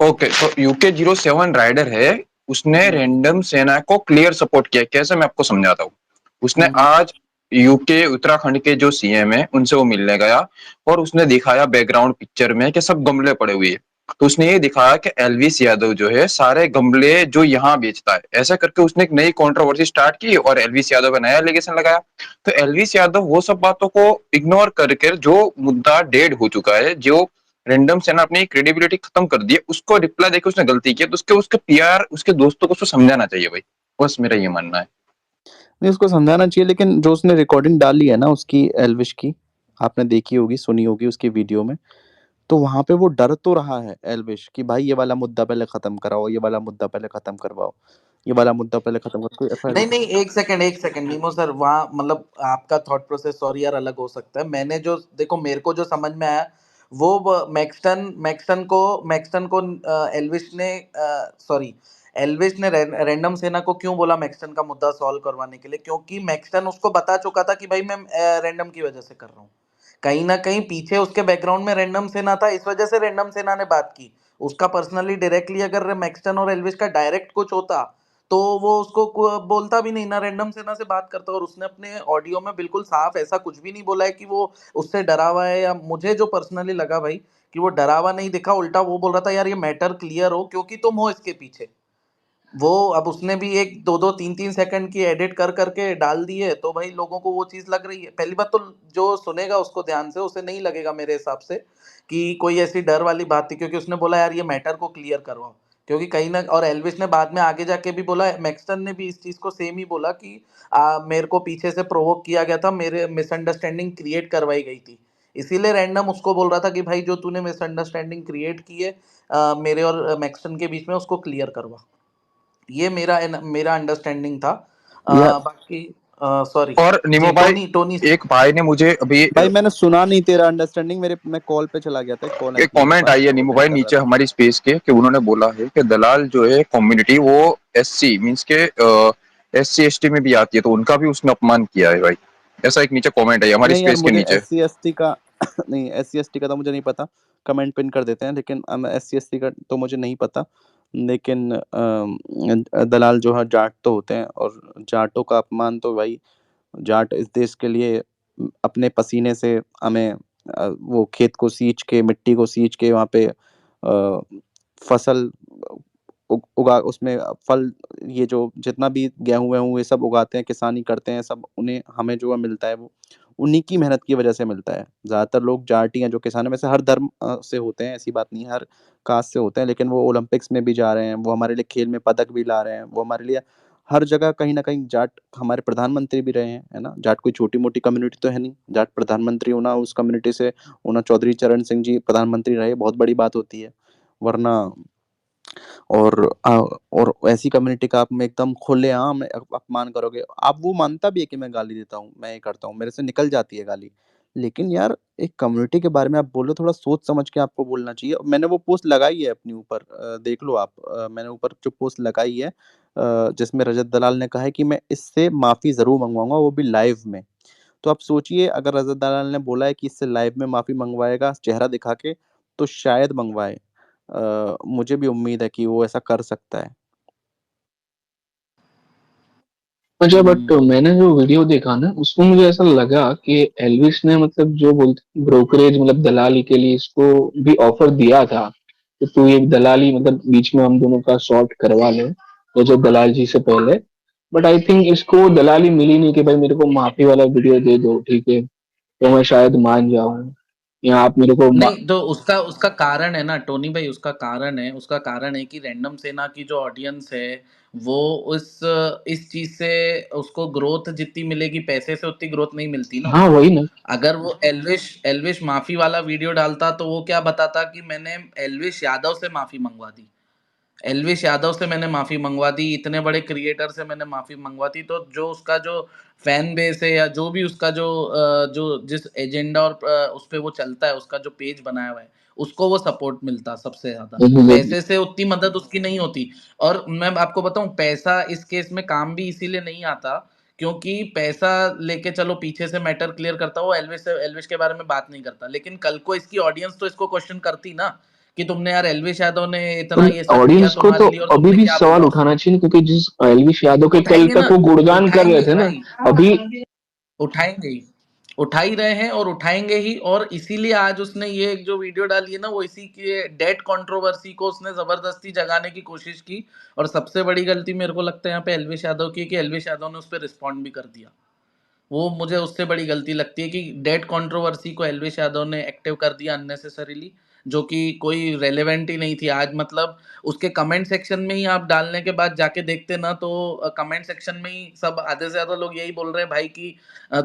ओके, तो UK07 राइडर है, उसने रैंडम सेना को क्लियर सपोर्ट किया। कैसे, मैं आपको समझाता हूँ। उसने हम्म, आज यूके उत्तराखंड के जो सीएम है उनसे वो मिलने गया और उसने दिखाया बैकग्राउंड पिक्चर में कि सब गमले पड़े हुए हैं। तो उसने ये दिखाया कि एलविस यादव जो है सारे गमले जो यहाँ बेचता है, ऐसा करके उसने एक नई कंट्रोवर्सी स्टार्ट की और एलविस यादव का नया एलिगेशन लगाया। तो एलविस यादव वो सब बातों को इग्नोर करके जो मुद्दा डेड हो चुका है, जो रैंडम से ना अपनी क्रेडिबिलिटी खत्म कर दी है, उसको रिप्लाई देके उसने गलती की, तो उसके उसके पीआर उसके दोस्तों को उसको समझाना चाहिए भाई। बस मेरा ये मानना है। नहीं, उसको समझाना चाहिए, लेकिन जो उसने रिकॉर्डिंग डाली है ना उसकी एल्विश की, आपने देखी होगी, सुनी होगी उसकी वीडियो में, तो वहां पे वो डर तो रहा है एल्विश कि भाई ये वाला मुद्दा पहले खत्म कराओ, ये वाला मुद्दा पहले खत्म करवाओ, ये वाला मुद्दा पहले खत्म करो, कोई नहीं एफआईआर। नहीं, एक सेकंड नीमो सर, वहाँ मतलब आपका थॉट प्रोसेस सॉरी यार अलग हो सकता है। मैंने जो देखो, मेरे को जो समझ में आया वो मैक्सटन को एल्विश ने सॉरी एल्विश ने रैंडम सेना को क्यों बोला मैक्सटन का मुद्दा सॉल्व करवाने के लिए, क्योंकि मैक्सटन उसको बता चुका था कि भाई मैं रैंडम की वजह से कर रहा हूँ। कहीं ना कहीं पीछे उसके बैकग्राउंड में रैंडम सेना था, इस वजह से रैंडम सेना ने बात की। उसका पर्सनली डायरेक्टली अगर मैक्सटन और एल्विश का डायरेक्ट कुछ होता तो वो उसको बोलता भी नहीं ना, रैंडम सेना से बात करता। और उसने अपने ऑडियो में बिल्कुल साफ ऐसा कुछ भी नहीं बोला है कि वो उससे डरा हुआ है, या मुझे जो पर्सनली लगा भाई कि वो डरा हुआ नहीं दिखा, उल्टा वो बोल रहा था यार ये मैटर क्लियर हो क्योंकि तुम हो इसके पीछे। वो अब उसने भी एक दो दो तीन तीन सेकंड की एडिट कर करके डाल दी है, तो भाई लोगों को वो चीज लग रही है। पहली बात तो जो सुनेगा उसको ध्यान से, उसे नहीं लगेगा मेरे हिसाब से कि कोई ऐसी डर वाली बात थी, क्योंकि उसने बोला यार ये मैटर को क्लियर करवाओ। क्योंकि कहीं ना, और एल्विस ने बाद में आगे जाके भी बोला, मैक्सटन ने भी इस चीज को सेम ही बोला कि मेरे को पीछे से प्रोवोक किया गया था, मेरे मिसअंडरस्टैंडिंग क्रिएट करवाई गई थी, इसीलिए रैंडम उसको बोल रहा था कि भाई जो तूने मिसअंडरस्टैंडिंग क्रिएट की है मेरे और मैक्सटन के बीच में, उसको क्लियर करवा। ये मेरा अंडरस्टैंडिंग था। यार बाकी सॉरी और नीमो जी, भाई, टोनी एक भाई ने मुझे अभी भाई मैंने सुना नहीं तेरा अंडरस्टैंडिंग, मेरे मैं कॉल पे चला गया था, एक कॉल आई एक थी मेरे कमेंट पास, आई है मैं नीमू अटेंड भाई कर रहा नीचे था। हमारी स्पेस के, कि उन्होंने बोला है कि दलाल जो है कम्युनिटी वो एससी मींस के एससी एसटी में भी आती है, तो उनका भी उसने अपमान किया है भाई। ऐसा एक नीचे कमेंट है हमारी नहीं यार, स्पेस के मुझे नीचे। एस सी एस टी का नहीं, एस सी एस टी का तो मुझे नहीं पता, कमेंट पिन कर देते हैं, लेकिन एस सी एस टी का तो मुझे नहीं पता। लेकिन दलाल जो है जाट तो होते हैं, और जाटों का अपमान तो भाई, जाट इस देश के लिए अपने पसीने से हमें वो खेत को सींच के, मिट्टी को सींच के वहाँ पे फसल उगा, उसमें फल, ये जो जितना भी गेहूं वेहूं ये सब उगाते हैं, किसानी करते हैं, सब उन्हें हमें जो मिलता है वो उन्हीं की मेहनत की वजह से मिलता है। ज्यादातर लोग जाट ही हैं जो किसान है, वैसे हर धर्म से होते हैं, ऐसी बात नहीं है, हर कास्ट से होते हैं, लेकिन वो ओलंपिक्स में भी जा रहे हैं, वो हमारे लिए खेल में पदक भी ला रहे हैं, वो हमारे लिए हर जगह कहीं ना कहीं। जाट हमारे प्रधानमंत्री भी रहे हैं, है ना, जाट कोई छोटी मोटी कम्युनिटी तो है नहीं, जाट प्रधानमंत्री होना, उस कम्युनिटी से होना, चौधरी चरण सिंह जी प्रधानमंत्री रहे, बहुत बड़ी बात होती है। वरना और ऐसी कम्युनिटी का आप में एकदम खुलेआम अपमान करोगे, आप, वो मानता भी है कि मैं गाली देता हूँ, मैं ये करता हूँ, मेरे से निकल जाती है गाली, लेकिन यार एक कम्युनिटी के बारे में आप बोलो, थोड़ा सोच समझ के आपको बोलना चाहिए। मैंने वो पोस्ट लगाई है अपनी ऊपर, देख लो आप, मैंने ऊपर जो पोस्ट लगाई है जिसमें रजत दलाल ने कहा है कि मैं इससे माफी जरूर मंगवाऊंगा, वो भी लाइव में। तो आप सोचिए, अगर रजत दलाल ने बोला है कि इससे लाइव में माफी मंगवाएगा चेहरा दिखा के, तो शायद मंगवाए। मुझे भी उम्मीद है कि वो ऐसा कर सकता है। अच्छा, बट मैंने जो वीडियो देखा ना उसमें मुझे ऐसा लगा कि एल्विस ने मतलब जो बोलते ब्रोकरेज मतलब दलाली के लिए इसको भी ऑफर दिया था कि तू ये दलाली मतलब बीच में हम दोनों का सॉर्ट करवा ले, तो जो दलाल जी से पहले। बट आई थिंक इसको दलाली मिली नहीं कि भाई मेरे को माफी वाला वीडियो दे दो, ठीक है, तो मैं शायद मान जाऊं, या आप मेरे को नहीं, तो उसका उसका कारण है ना टोनी भाई, उसका कारण है कि रैंडम सेना की जो ऑडियंस है वो इस चीज से उसको ग्रोथ जितनी मिलेगी पैसे से, उतनी ग्रोथ नहीं मिलती ना हाँ उसको। वही ना। अगर वो एल्विश एल्विश माफी वाला वीडियो डालता तो वो क्या बताता कि मैंने एल्विश यादव से माफी मंगवा दी, एल्विश यादव से मैंने माफी मंगवा दी, इतने बड़े क्रिएटर से मैंने माफी मंगवा दी, तो जो उसका जो फैन बेस है, या जो भी उसका जो जिस एजेंडा और उस पे वो चलता है, उसका जो पेज बनाया हुआ है, उसको वो सपोर्ट मिलता सबसे ज्यादा। एग्जैक्टली। पैसे से उतनी मदद उसकी नहीं होती। और मैं आपको बताऊं, पैसा इस केस में काम भी इसीलिए नहीं आता क्योंकि पैसा लेके चलो पीछे से मैटर क्लियर करता, वो एल्विश के बारे में बात नहीं करता, लेकिन कल को इसकी ऑडियंस तो इसको क्वेश्चन करती ना कि तुमने यार एल्विश यादव ने इतना पर ये सब किया ऑडियंस को तो तुम्हारे लिए और अभी तुमने भी क्या सवाल बोला उठाना उसको। चाहिए, क्योंकि जिस एलविश यादव के कल उठाएंगे तक ना, वो गुणगान कर रहे उठाएंगे थे ना, भाई, अभी उठाएंगे ही। उठा ही रहे हैं और उठाएंगे ही। और इसीलिए आज उसने ये एक जो वीडियो डाली है ना, वो इसी के डेट कंट्रोवर्सी को उसने जबरदस्ती जगाने की कोशिश की। और सबसे बड़ी गलती मेरे को लगता है यहाँ पे एल्विश यादव की, कि एल्विश यादव ने उस पर रिस्पॉन्ड भी कर दिया। वो मुझे उससे बड़ी गलती लगती है कि डेट कंट्रोवर्सी को एल्विश यादव ने एक्टिव कर दिया अननेसेसरीली, जो कि कोई रेलेवेंट ही नहीं थी। आज मतलब उसके कमेंट सेक्शन में ही आप डालने के बाद जाके देखते ना, तो कमेंट सेक्शन में ही सब आधे से ज्यादा लोग यही बोल रहे हैं भाई कि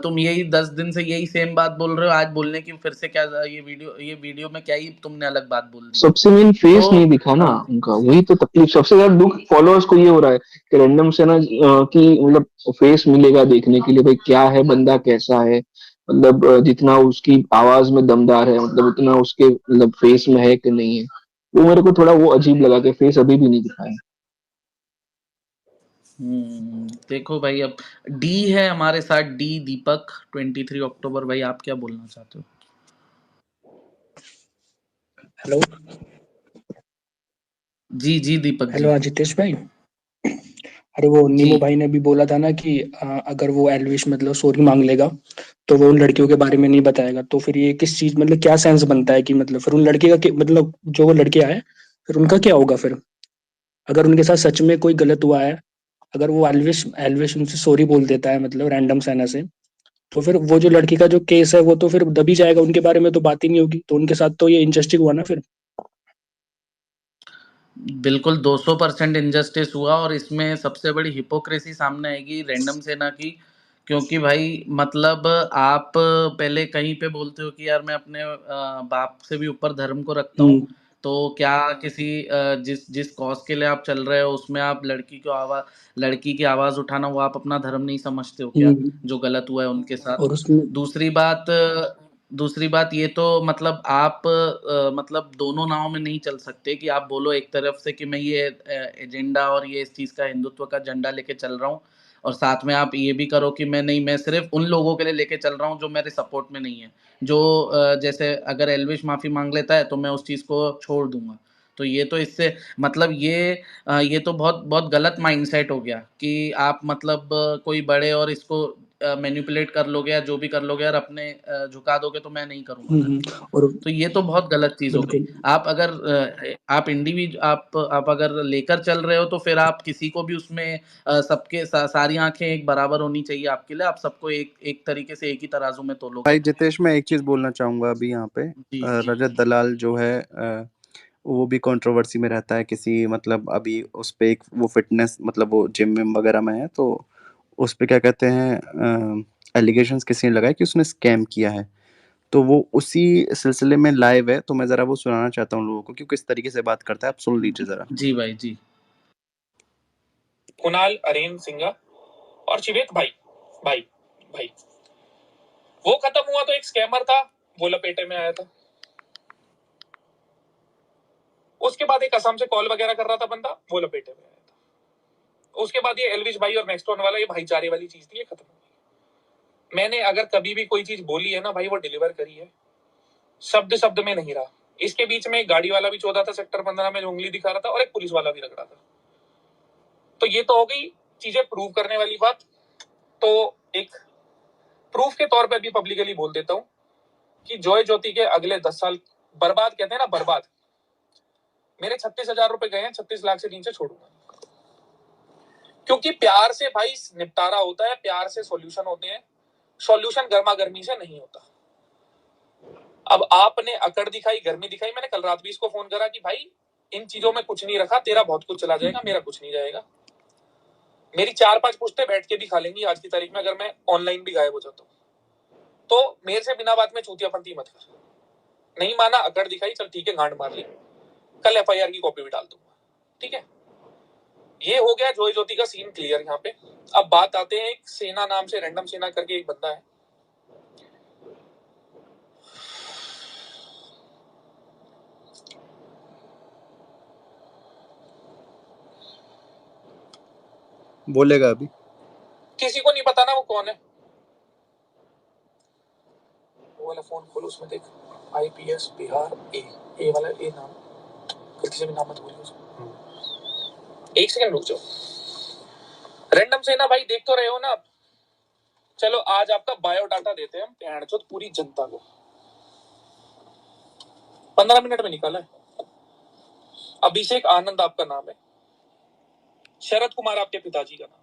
तुम यही 10 दिन से यही सेम बात बोल रहे हो, आज बोलने की फिर से क्या, ये वीडियो में क्या ही तुमने अलग बात बोल दी है। सबसे मेन फेस तो नहीं दिखा ना अ, उनका, वही तो तकलीफ। सबसे ज्यादा दुख फॉलोअर्स को ये हो रहा है कि रैंडम से ना कि मतलब फेस मिलेगा देखने के लिए, भाई क्या है बंदा, कैसा है, मतलब जितना उसकी आवाज में दमदार है, मतलब उतना उसके मतलब फेस में है कि नहीं है। वो मेरे को थोड़ा वो अजीब लगा कि फेस अभी भी नहीं दिखाया। देखो भाई, अब डी है हमारे साथ, डी दीपक 23 अक्टूबर। भाई आप क्या बोलना चाहते हो? हेलो। जी जी दीपक जी। हेलो आजितेश भाई। अरे वो जी नीमू भाई ने भी बोला था ना कि अगर वो एल्विश मतलब सॉरी मांग लेगा तो वो उन लड़कियों के बारे में नहीं बताएगा, तो फिर ये किस चीज मतलब क्या सेंस बनता है कि मतलब फिर उन लड़के का मतलब जो वो लड़के आए फिर उनका क्या होगा फिर, अगर उनके साथ सच में कोई गलत हुआ है, अगर वो एल्विश एल्विश उनसे सॉरी बोल देता है मतलब रैंडम सेना से, तो फिर वो जो लड़की का जो केस है वो तो फिर दब ही जाएगा, उनके बारे में तो बात ही नहीं होगी, तो उनके साथ तो ये इंजस्टिस हुआ ना फिर। बिल्कुल 200% इनजस्टिस हुआ। और इसमें सबसे बड़ी हिपोक्रेसी सामने आएगी रैंडम सेना की। क्योंकि भाई मतलब आप पहले कहीं पे बोलते हो कि यार मैं अपने बाप से भी ऊपर धर्म को रखता हूँ, हम्म तो क्या किसी जिस जिस कॉज के लिए आप चल रहे हो उसमें आप लड़की की आवाज उठाना, वो आप अपना धर्म नहीं समझते हो क्या, हम्म। जो गलत हुआ है उनके साथ? और उसमें दूसरी बात दूसरी बात ये तो मतलब आप मतलब दोनों नाव में नहीं चल सकते कि आप बोलो एक तरफ से कि मैं ये एजेंडा और ये इस चीज का हिंदुत्व का झंडा लेके चल रहा हूँ, और साथ में आप ये भी करो कि मैं नहीं, मैं सिर्फ उन लोगों के लिए लेके चल रहा हूँ जो मेरे सपोर्ट में नहीं है। जो जैसे अगर एल्विश माफी मांग लेता है तो मैं उस चीज को छोड़ दूंगा। तो ये तो इससे मतलब ये तो बहुत बहुत गलत माइंडसेट हो गया कि आप मतलब कोई बड़े और इसको मैनिपुलेट कर लोगे या जो भी कर लोगे और अपने झुका दोगे, तो मैं नहीं करूंगा फिर। और तो ये तो बहुत गलत चीज हो गई। बिल्कुल। आप अगर आप आप अगर लेकर चल रहे हो तो फिर आप किसी को भी उसमें सारी आंखें एक बराबर होनी चाहिए आपके लिए, आप सबको एक एक तरीके से एक ही तराजू में तोलोगे। भाई जितेश, मैं एक चीज बोलना चाहूंगा अभी यहाँ पे। जी रजत दलाल जो है वो भी कंट्रोवर्सी में रहता है किसी, मतलब अभी उस पे एक वो फिटनेस, मतलब वो जिम विम वगैरह में है, तो उस पे क्या कहते हैं एलिगेशंस किसी ने लगाए कि उसने स्कैम किया है। तो वो उसी सिलसिले में लाइव है, तो मैं जरा वो सुनाना चाहता हूँ लोगों को कि वो किस तरीके से बात करता है। आप सुन लीजिए जरा। जी भाई जी। कुणाल, अरेन सिंगा और शिवेत भाई भाई भाई, वो खत्म हुआ तो एक स्कैमर था, वो लपेटे में आया था। उसके बाद एक असम से कॉल वगैरह कर रहा था बंदा, वो लपेटे में आया था। उसके बाद ये एल्विश भाई और नेक्स्टोन वाला, ये भाईचारे वाली चीज थी, ये खत्म हो गई। मैंने अगर कभी भी कोई चीज बोली है ना भाई, वो डिलीवर करी है, शब्द शब्द में नहीं रहा। इसके बीच में एक गाड़ी वाला भी चौथा था सेक्टर 15 में, जो उंगली दिखा रहा था, और एक पुलिस वाला भी रगड़ा था। तो ये तो हो गई चीजें प्रूव करने वाली बात। तो एक प्रूफ के तौर पे भी पब्लिकली बोल देता हूं कि जॉय ज्योति के अगले 10 साल बर्बाद, कहते हैं ना बर्बाद, मेरे 36,000 रुपए गए हैं, 36 लाख से नीचे छोड़ूंगा। क्योंकि प्यार से भाई निपटारा होता है, प्यार से सॉल्यूशन होते हैं, सॉल्यूशन गर्मा गर्मी से नहीं होता। अब आपने अकड़ दिखाई, गर्मी दिखाई, मैंने कल रात भी इसको फोन करा कि भाई इन चीजों में कुछ नहीं रखा, तेरा बहुत कुछ चला जाएगा, मेरा कुछ नहीं जाएगा। मेरी 4-5 पुश्ते बैठ के भी खा लेंगी आज की तारीख में, अगर मैं ऑनलाइन भी गायब हो जाता हूँ। तो मेरे से बिना बात में चूतियापंती मत कर। नहीं माना, अकड़ दिखाई, चल ठीक है, गांड मार ली, कल एफआईआर की कॉपी भी डाल दूंगा, ठीक है। ये हो गया जॉय ज्योति का सीन क्लियर यहाँ पे। अब बात आते हैं, एक सेना नाम से, रैंडम सेना करके एक बंदा है, बोलेगा अभी। किसी को नहीं पता ना वो कौन है। वो वाला फोन खोलो, उसमें देख, आईपीएस बिहार ए वाला ए नाम, गलती से भी नाम मत बोलिए उसको। एक सेकंड रुक जाओ। रैंडम सेना भाई देख तो रहे हो ना आप, चलो आज आपका बायोडाटा देते हैं हम पैंचोद पूरी जनता को। 15 मिनट में निकाला है। अभिषेक आनंद आपका नाम है, शरद कुमार आपके पिताजी का नाम है,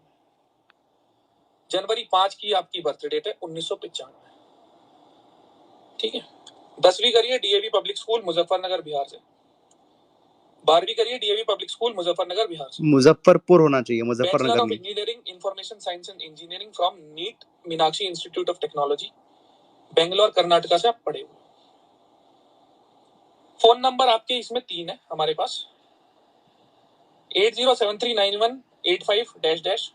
जनवरी 5 की आपकी बर्थ डेट है 1995, ठीक है। 10वीं करिए DAV public school Muzaffarnagar Bihar से, 12वीं करिए DAV public school Muzaffarnagar Bihar से। मुजफ्फरपुर होना चाहिए, मुजफ्फरनगर बैचलर ऑफ नहीं। Engineering information science and engineering from Nitte Meenakshi institute of technology Bangalore Karnataka से आप पढ़े हुए। फोन नंबर आपके इसमें 3 है हमारे पास, 80739185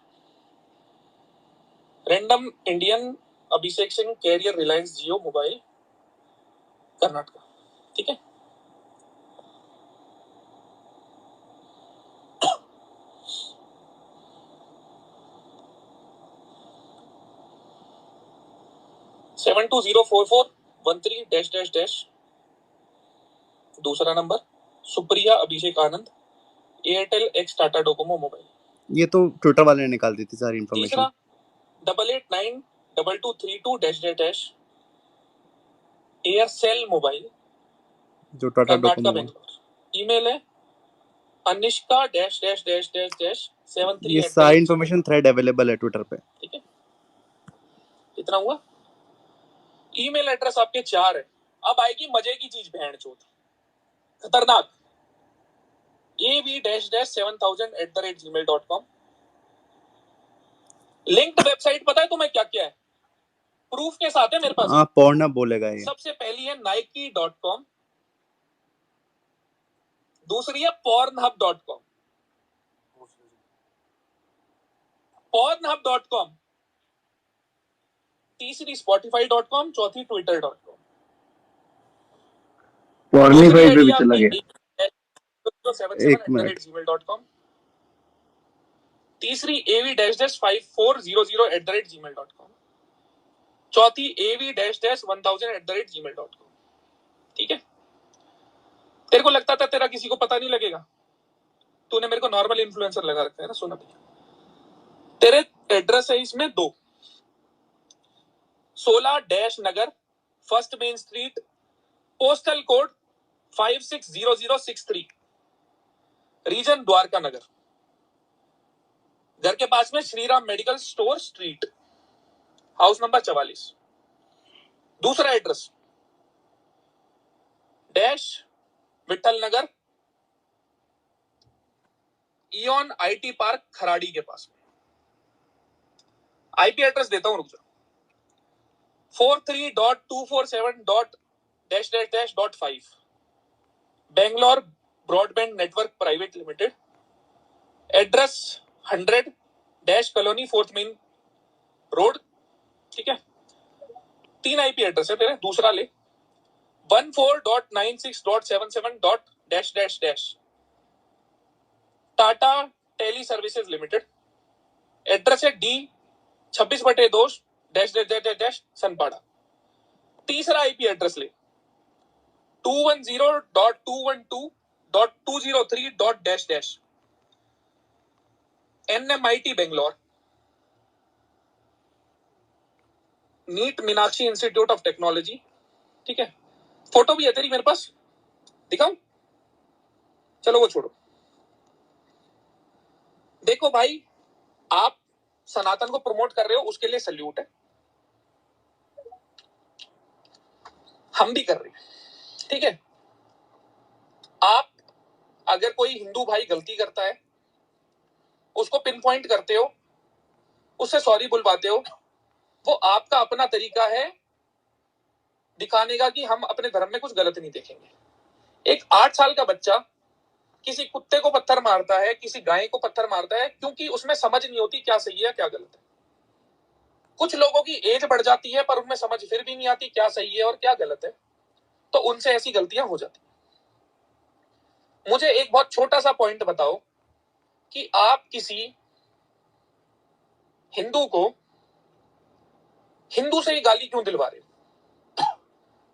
random Indian Abhishek Singh carrier Reliance Jio mobile Karnataka, ठीक है। सेवन 2044131 दूसरा number Supriya Abhishek Anand Airtel ex Tata Docomo mobile. ये तो ट्विटर वाले ने निकाल दी थी सारी इन्फॉर्मेशन। तीसरा 88922232 एयरसेल मोबाइल जो टाटा कर्नाटका डोकोमो। बेंगलोर। ईमेल है Anishka dash dash dash dash dash 73। ये सारी इन्फॉर्मेशन थ्रेड अवेलेबल है ट्विटर पे, ठीक है। कितना हुआ? ईमेल एड्रेस आपके 4 है। अब आएगी मजे की चीज, बहन चोद खतरनाक। av-7000@gmail.com। लिंक्ड वेबसाइट पता है तुम्हें क्या क्या है? प्रूफ के साथ है मेरे पास। हाँ पढ़ना बोलेगा ये। सबसे पहली है nike.com, दूसरी है pornhub.com, pornhub.com, तीसरी spotify.com, चौथी twitter.com। Pornify पे भी चला गया। एक मिनट। gmail.com, तीसरी av-5400@gmail.com, चौथी av-1000@gmail.com, ठीक है। तेरे को लगता था तेरा किसी को पता नहीं लगेगा, तूने मेरे को नॉर्मल इन्फ्लुएंसर लगा रखा है ना। सुना भैया, तेरे एड्रेस है इसमें 2, 16 Nagar, first main street, postal code 560063, region Dwarka Nagar. घर के पास में Shriram medical store street, house number 44। दूसरा address dash Vithal Nagar, EON IT park Kharadi के पास में। आईपी एड्रेस देता हूं, रुक जा। 43.247.-5 Bangalore broadband network private limited. Address 100 dash colony 4th main road, ठीक है। 3 आईपी एड्रेस है तेरे। दूसरा ले 14.96.77. Tata teleservices limited. Address है D 26/2 dash dash dash dash Sanpada. तीसरा आईपी एड्रेस ले 210.212.203. Dash dash NMIT Bangalore, Nitte Meenakshi institute of technology, ठीक है। फोटो भी है तेरी मेरे पास, दिखाऊं? चलो वो छोड़ो। देखो भाई, आप सनातन को प्रमोट कर रहे हो, उसके लिए सल्यूट है, हम भी कर रहे हैं, ठीक है। आप अगर कोई हिंदू भाई गलती करता है, उसको पिन पॉइंट करते हो, उससे सॉरी बुलवाते हो, वो आपका अपना तरीका है दिखाने का कि हम अपने धर्म में कुछ गलत नहीं देखेंगे। एक 8 साल का बच्चा किसी कुत्ते को पत्थर मारता है, किसी गाय को पत्थर मारता है, क्योंकि उसमें समझ नहीं होती क्या सही है क्या गलत है। कुछ लोगों की एज बढ़ जाती है पर उनमें समझ फिर भी नहीं आती क्या सही है और क्या गलत है, तो उनसे ऐसी गलतियां हो जाती। मुझे एक बहुत छोटा सा पॉइंट बताओ कि आप किसी हिंदू को हिंदू से ही गाली क्यों दिलवा रहे हो?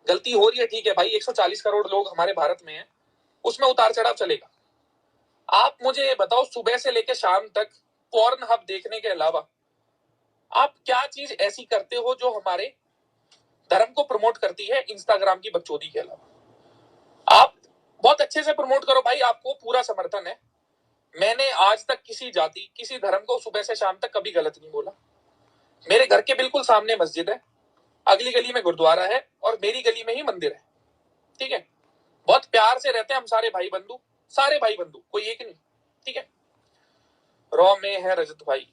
गलती हो रही है, ठीक है भाई, 140 करोड़ लोग हमारे भारत में हैं, उसमें उतार चढ़ाव चलेगा। आप मुझे ये बताओ, सुबह से लेकर शाम तक पॉर्न हब देखने के अलावा आप क्या चीज ऐसी करते हो जो हमारे धर्म को प्रमोट करती है इंस्टाग्राम की बकचोदी के अलावा? आप बहुत अच्छे से प्रमोट करो भाई, आपको पूरा समर्थन है। मैंने आज तक किसी जाति, किसी धर्म को सुबह से शाम तक कभी गलत नहीं बोला। मेरे घर के बिल्कुल सामने मस्जिद है, अगली गली में गुरुद्वारा है और मेरी गली में ही मंदिर है, ठीक है। बहुत प्यार से रहते हैं हम सारे भाई बंधु, सारे भाई बंधु, कोई एक नहीं, ठीक है। रॉ में है रजत भाई,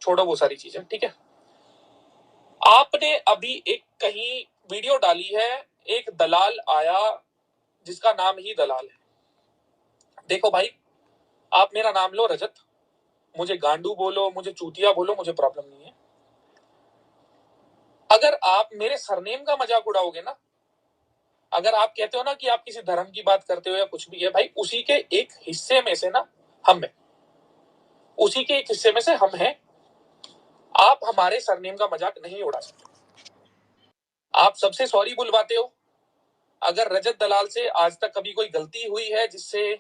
छोड़ो वो सारी चीजें, ठीक है। आपने अभी एक कहीं वीडियो डाली है, एक दलाल आया जिसका नाम ही दलाल है। देखो भाई, आप मेरा नाम लो रजत, मुझे गांडू बोलो, मुझे चूतिया बोलो, मुझे प्रॉब्लम नहीं है। अगर आप मेरे सरनेम का मजाक उड़ाओगे ना, अगर आप कहते हो ना कि आप किसी धर्म की बात करते हो या कुछ भी है, भाई उसी के एक हिस्से में से ना हम हैं, उसी के एक हिस्से में से हम हैं। आप हमारे सरनेम का मजाक नहीं उड़ा सकते। आप सबसे सॉरी बुलवाते हो। अगर रजत दलाल से आज तक कभी कोई गलती हुई है जिससे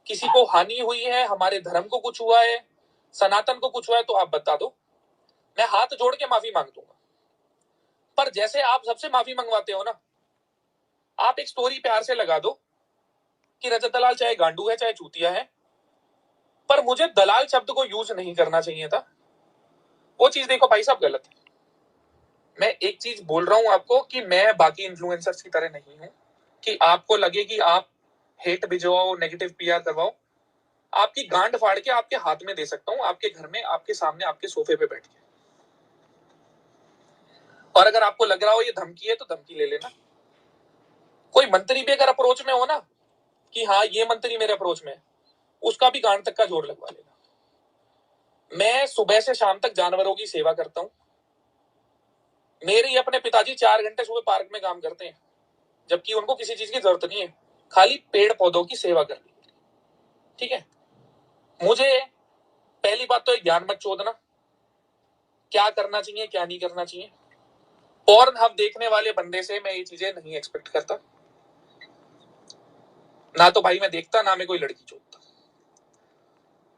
किसी को हानि हुई है, हमारे धर्म को कुछ हुआ है, सनातन को कुछ हुआ है, तो आप बता दो, मैं हाथ जोड़ के माफी मांग दूंगा। पर जैसे आप सबसे माफी मंगवाते हो ना, आप एक स्टोरी प्यार से लगा दो कि रजत दलाल चाहे गांडू है चाहे चूतिया है, पर मुझे दलाल शब्द को यूज नहीं करना चाहिए था। वो चीज देखो भाई साहब गलत है। मैं एक चीज बोल रहा हूं आपको कि मैं बाकी इन्फ्लुएंसर्स की तरह नहीं हूं कि आपको लगे कि आप हेट भिजवाओ, नेगेटिव पीआर करवाओ। आपकी गांड फाड़ के आपके हाथ में दे सकता हूं, आपके घर में, आपके सामने, आपके सोफे पे बैठ के। और अगर आपको लग रहा हो ये धमकी है तो धमकी ले लेना। कोई मंत्री भी अगर अप्रोच में हो ना कि हाँ ये मंत्री मेरे अप्रोच में है, उसका भी गांड तक का जोर लगवा लेना। मैं सुबह से शाम तक जानवरों की सेवा करता हूं। मेरे अपने पिताजी 4 घंटे सुबह पार्क में काम करते हैं, जबकि उनको किसी चीज की जरूरत नहीं है, खाली पेड़ पौधों की सेवा करनी, ठीक है। मुझे पहली बात तो ज्ञान मत चोदना, क्या करना चाहिए क्या नहीं करना चाहिए। पॉर्न हब देखने वाले बंदे से मैं ये चीजें नहीं एक्सपेक्ट करता। ना तो भाई मैं देखता, ना मैं कोई लड़की चोदता।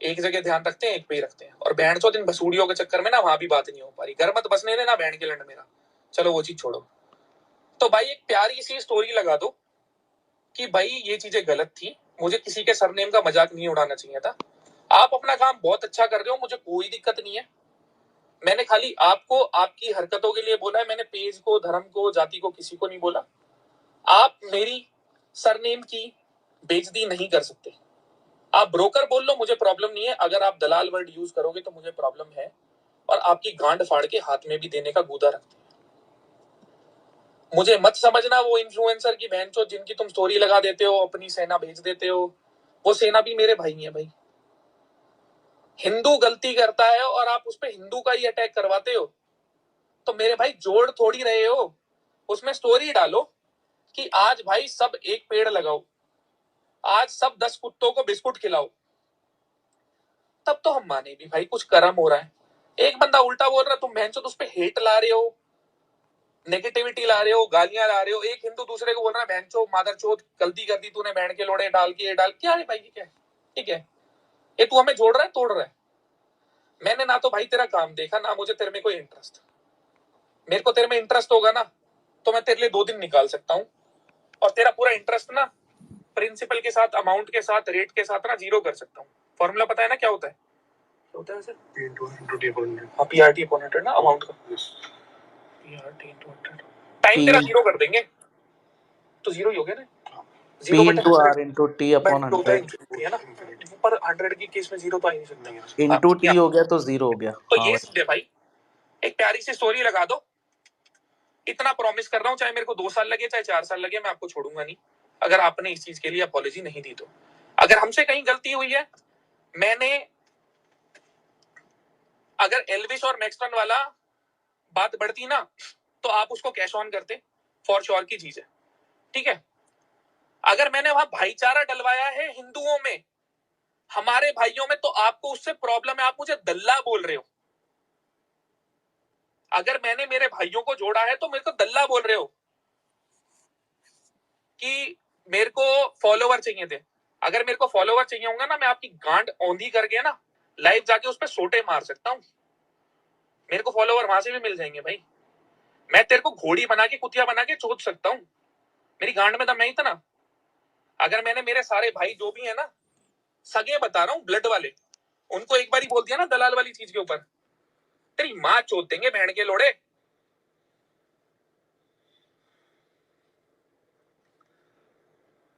एक जगह ध्यान रखते हैं, एक पे ही रखते हैं। और बहन चोद इन भसूड़ियों के चक्कर में ना वहां भी बात नहीं हो पा रही। घर मत बसने देना बहन के लंड मेरा, चलो वो चीज छोड़ो। तो भाई एक प्यारी सी स्टोरी लगा दो कि भाई ये चीजें गलत थी, मुझे किसी के सरनेम का मजाक नहीं उड़ाना चाहिए था। आप अपना काम बहुत अच्छा कर रहे हो, मुझे कोई दिक्कत नहीं है। मैंने खाली आपको आपकी हरकतों के लिए बोला है, मैंने पेज को, धर्म को, जाति को, किसी को नहीं बोला। आप मेरी सरनेम की बेइज्जती नहीं कर सकते। आप ब्रोकर बोल लो, मुझे प्रॉब्लम नहीं है। अगर आप दलाल वर्ड यूज करोगे तो मुझे प्रॉब्लम है, और आपकी गांड फाड़ के हाथ में भी देने का गूदा रखते हैं। मुझे मत समझना वो इन्फ्लुएंसर की बहन चो जिनकी तुम स्टोरी लगा देते हो, अपनी सेना भेज देते हो। वो सेना भी मेरे भाई है भाई। हिंदू गलती करता है और आप उस पर हिंदू का ही अटैक करवाते हो, तो मेरे भाई जोड़ थोड़ी रहे हो। उसमें स्टोरी डालो कि आज भाई सब एक पेड़ लगाओ, आज सब 10 कुत्तों को बिस्कुट खिलाओ, तब तो हम माने भी भाई कुछ कर्म हो रहा है। एक बंदा उल्टा बोल रहा, तुम बहनचोद उस पे हेट ला रहे हो, नेगेटिविटी ला रहे हो, गालियां ला रहे हो। एक हिंदू दूसरे को बोल रहा है बहनचोद मादरचोद, गलती कर दी तूने, बैंड के लोड़े डाल के ये डाल, क्या है भाई, क्या है, ठीक है। ये तू हमें जोड़ रहा है, तोड़ रहा है। मैंने ना तो भाई तेरा काम देखा, ना मुझे तेरे में कोई इंटरेस्ट। मेरे को तेरे में इंटरेस्ट होगा ना तो मैं तेरे लिए 2 दिन निकाल सकता हूँ, और तेरा पूरा इंटरेस्ट ना प्रिंसिपल के साथ, अमाउंट के साथ, रेट के साथ ना जीरो कर सकता हूँ। फॉर्मूला पता है ना क्या होता है? क्या होता है सर? पीआरटी अपॉन 100 ना अमाउंट का। पीआरटी इनटू 100, टाइम तेरा जीरो कर देंगे तो जीरो ही हो गया ना। P into R into T upon 100 है ना, पर 100 की केस में जीरो तो आ ही नहीं सकता। into T हो गया तो जीरो हो गया। तो हाँ ये सीधे भाई एक प्यारी सी स्टोरी लगा दो। इतना प्रॉमिस कर रहा हूँ, चाहे मेरे को 2 साल लगे चाहे 4 साल लगे, मैं आपको छोड़ूंगा नहीं अगर आपने इस चीज के लिए अपॉलॉजी नहीं दी तो। अगर हमसे कहीं गलती हुई है, मैंने अगर एल्विस और मैक्सटन वाला बात बढ़ती ना तो आप उसको कैश ऑन करते, फॉर श्योर की चीज है, ठीक है। अगर मैंने वहां भाईचारा डलवाया है हिंदुओं में, हमारे भाइयों में, तो आपको उससे प्रॉब्लम है, आप मुझे दल्ला बोल रहे हो। अगर मैंने मेरे भाइयों को जोड़ा है तो मेरे को दल्ला बोल रहे हो कि मेरे को फॉलोवर चाहिए थे। अगर मेरे को फॉलोवर चाहिए होगा ना, मैं आपकी गांड औंधी करके ना लाइव जाके उस पर सोटे मार सकता हूं। मेरे को फॉलोवर वहां से भी मिल जाएंगे भाई। मैं तेरे को घोड़ी बना के कुतिया बना के चोद सकता हूँ, मेरी गांड में दम नहीं था ना। अगर मैंने मेरे सारे भाई जो भी है ना, सगे बता रहा हूँ, ब्लड वाले, उनको एक बार ही बोल दिया ना दलाल वाली चीज के ऊपर, तेरी माँ चोद देंगे बहन के लोड़े।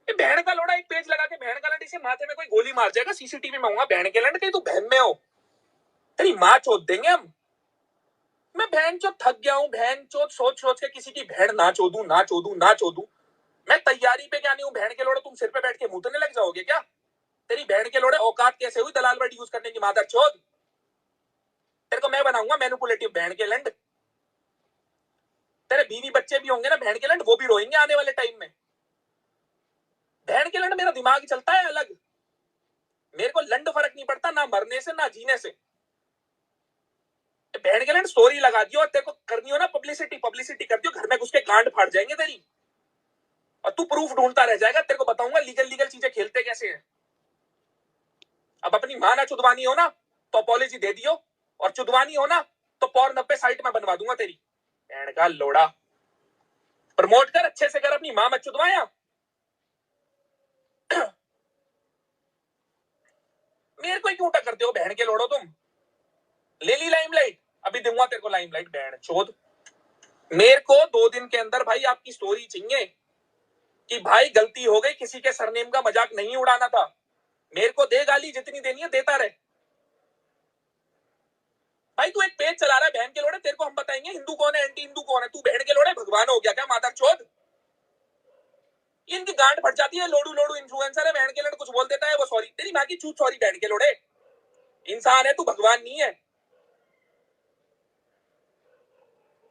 बहन का लोड़ा एक पेज लगा के बहन का लंड, इसे माथे में कोई गोली मार जाएगा, सीसीटीवी में होगा बहन के लंड, कहीं तू बहन में हो, तेरी माँ चोद देंगे हम। मैं बहन चोद थक गया हूँ, बहन चोद सोच सोच के किसी की बहन ना चोदू ना चोदू ना चोदू। मैं तैयारी पे क्या नहीं हूँ बहन के लोड़े, तुम सिर पे बैठ के मुतने लग जाओगे क्या? तेरी बहन के लोड़े औकात कैसे हुई दलाल वर्ड यूज करने की मादर चोद? तेरे को मैं बनाऊंगा मैनिपुलेटिव बहन के लंड। तेरे बीवी बच्चे भी होंगे ना बहन के लंड, वो भी रोएंगे आने वाले टाइम में। बहन के लंड मेरा दिमाग चलता है अलग, मेरे को लंड फर्क नहीं पड़ता ना मरने से ना जीने से। बहन के लंड स्टोरी लगा दियो और तेरे को करनी हो ना पब्लिसिटी, पब्लिसिटी कर दियो, घर में घुस के गांड फाड़ जाएंगे तेरी, और तू प्रूफ ढूंढता रह जाएगा। तेरे को बताऊंगा लीगल चीजें खेलते कैसे हैं। अब अपनी मां ना चुदवानी हो ना तो अपॉलॉजी दे दियो, और चुदवानी हो ना तो पॉर्न पे साइट में बनवा दूंगा तेरी बहन का लोड़ा। प्रमोट कर अच्छे से कर, अपनी मां मत चुदवाया। मेरे को क्यों टक्कर हो बहन के लोड़ो तुम? ले ली लाइमलाइट, अभी दूंगा तेरे को लाइमलाइट बहन चोद। मेरे को 2 दिन के अंदर भाई आपकी स्टोरी चाहिए कि भाई गलती हो गई, किसी के सरनेम का मजाक नहीं उड़ाना था। मेरे को दे गाली, जितनी देनी है देता रहे भाई। तू एक पेज चला रहा है बहन के लोड़े, तेरे को हम बताएंगे हिंदू कौन है एंटी हिंदू कौन है। तू बहन के लोड़े भगवान हो गया क्या माता चोद? इनकी गांड फट जाती है, लोडू लोडू इन्फ्लुएंसर है, बहन के लड़ कुछ बोल देता है वो सॉरी, तेरी माँ की चूत सॉरी बहन के लोड़े। इंसान है तू, भगवान नहीं है।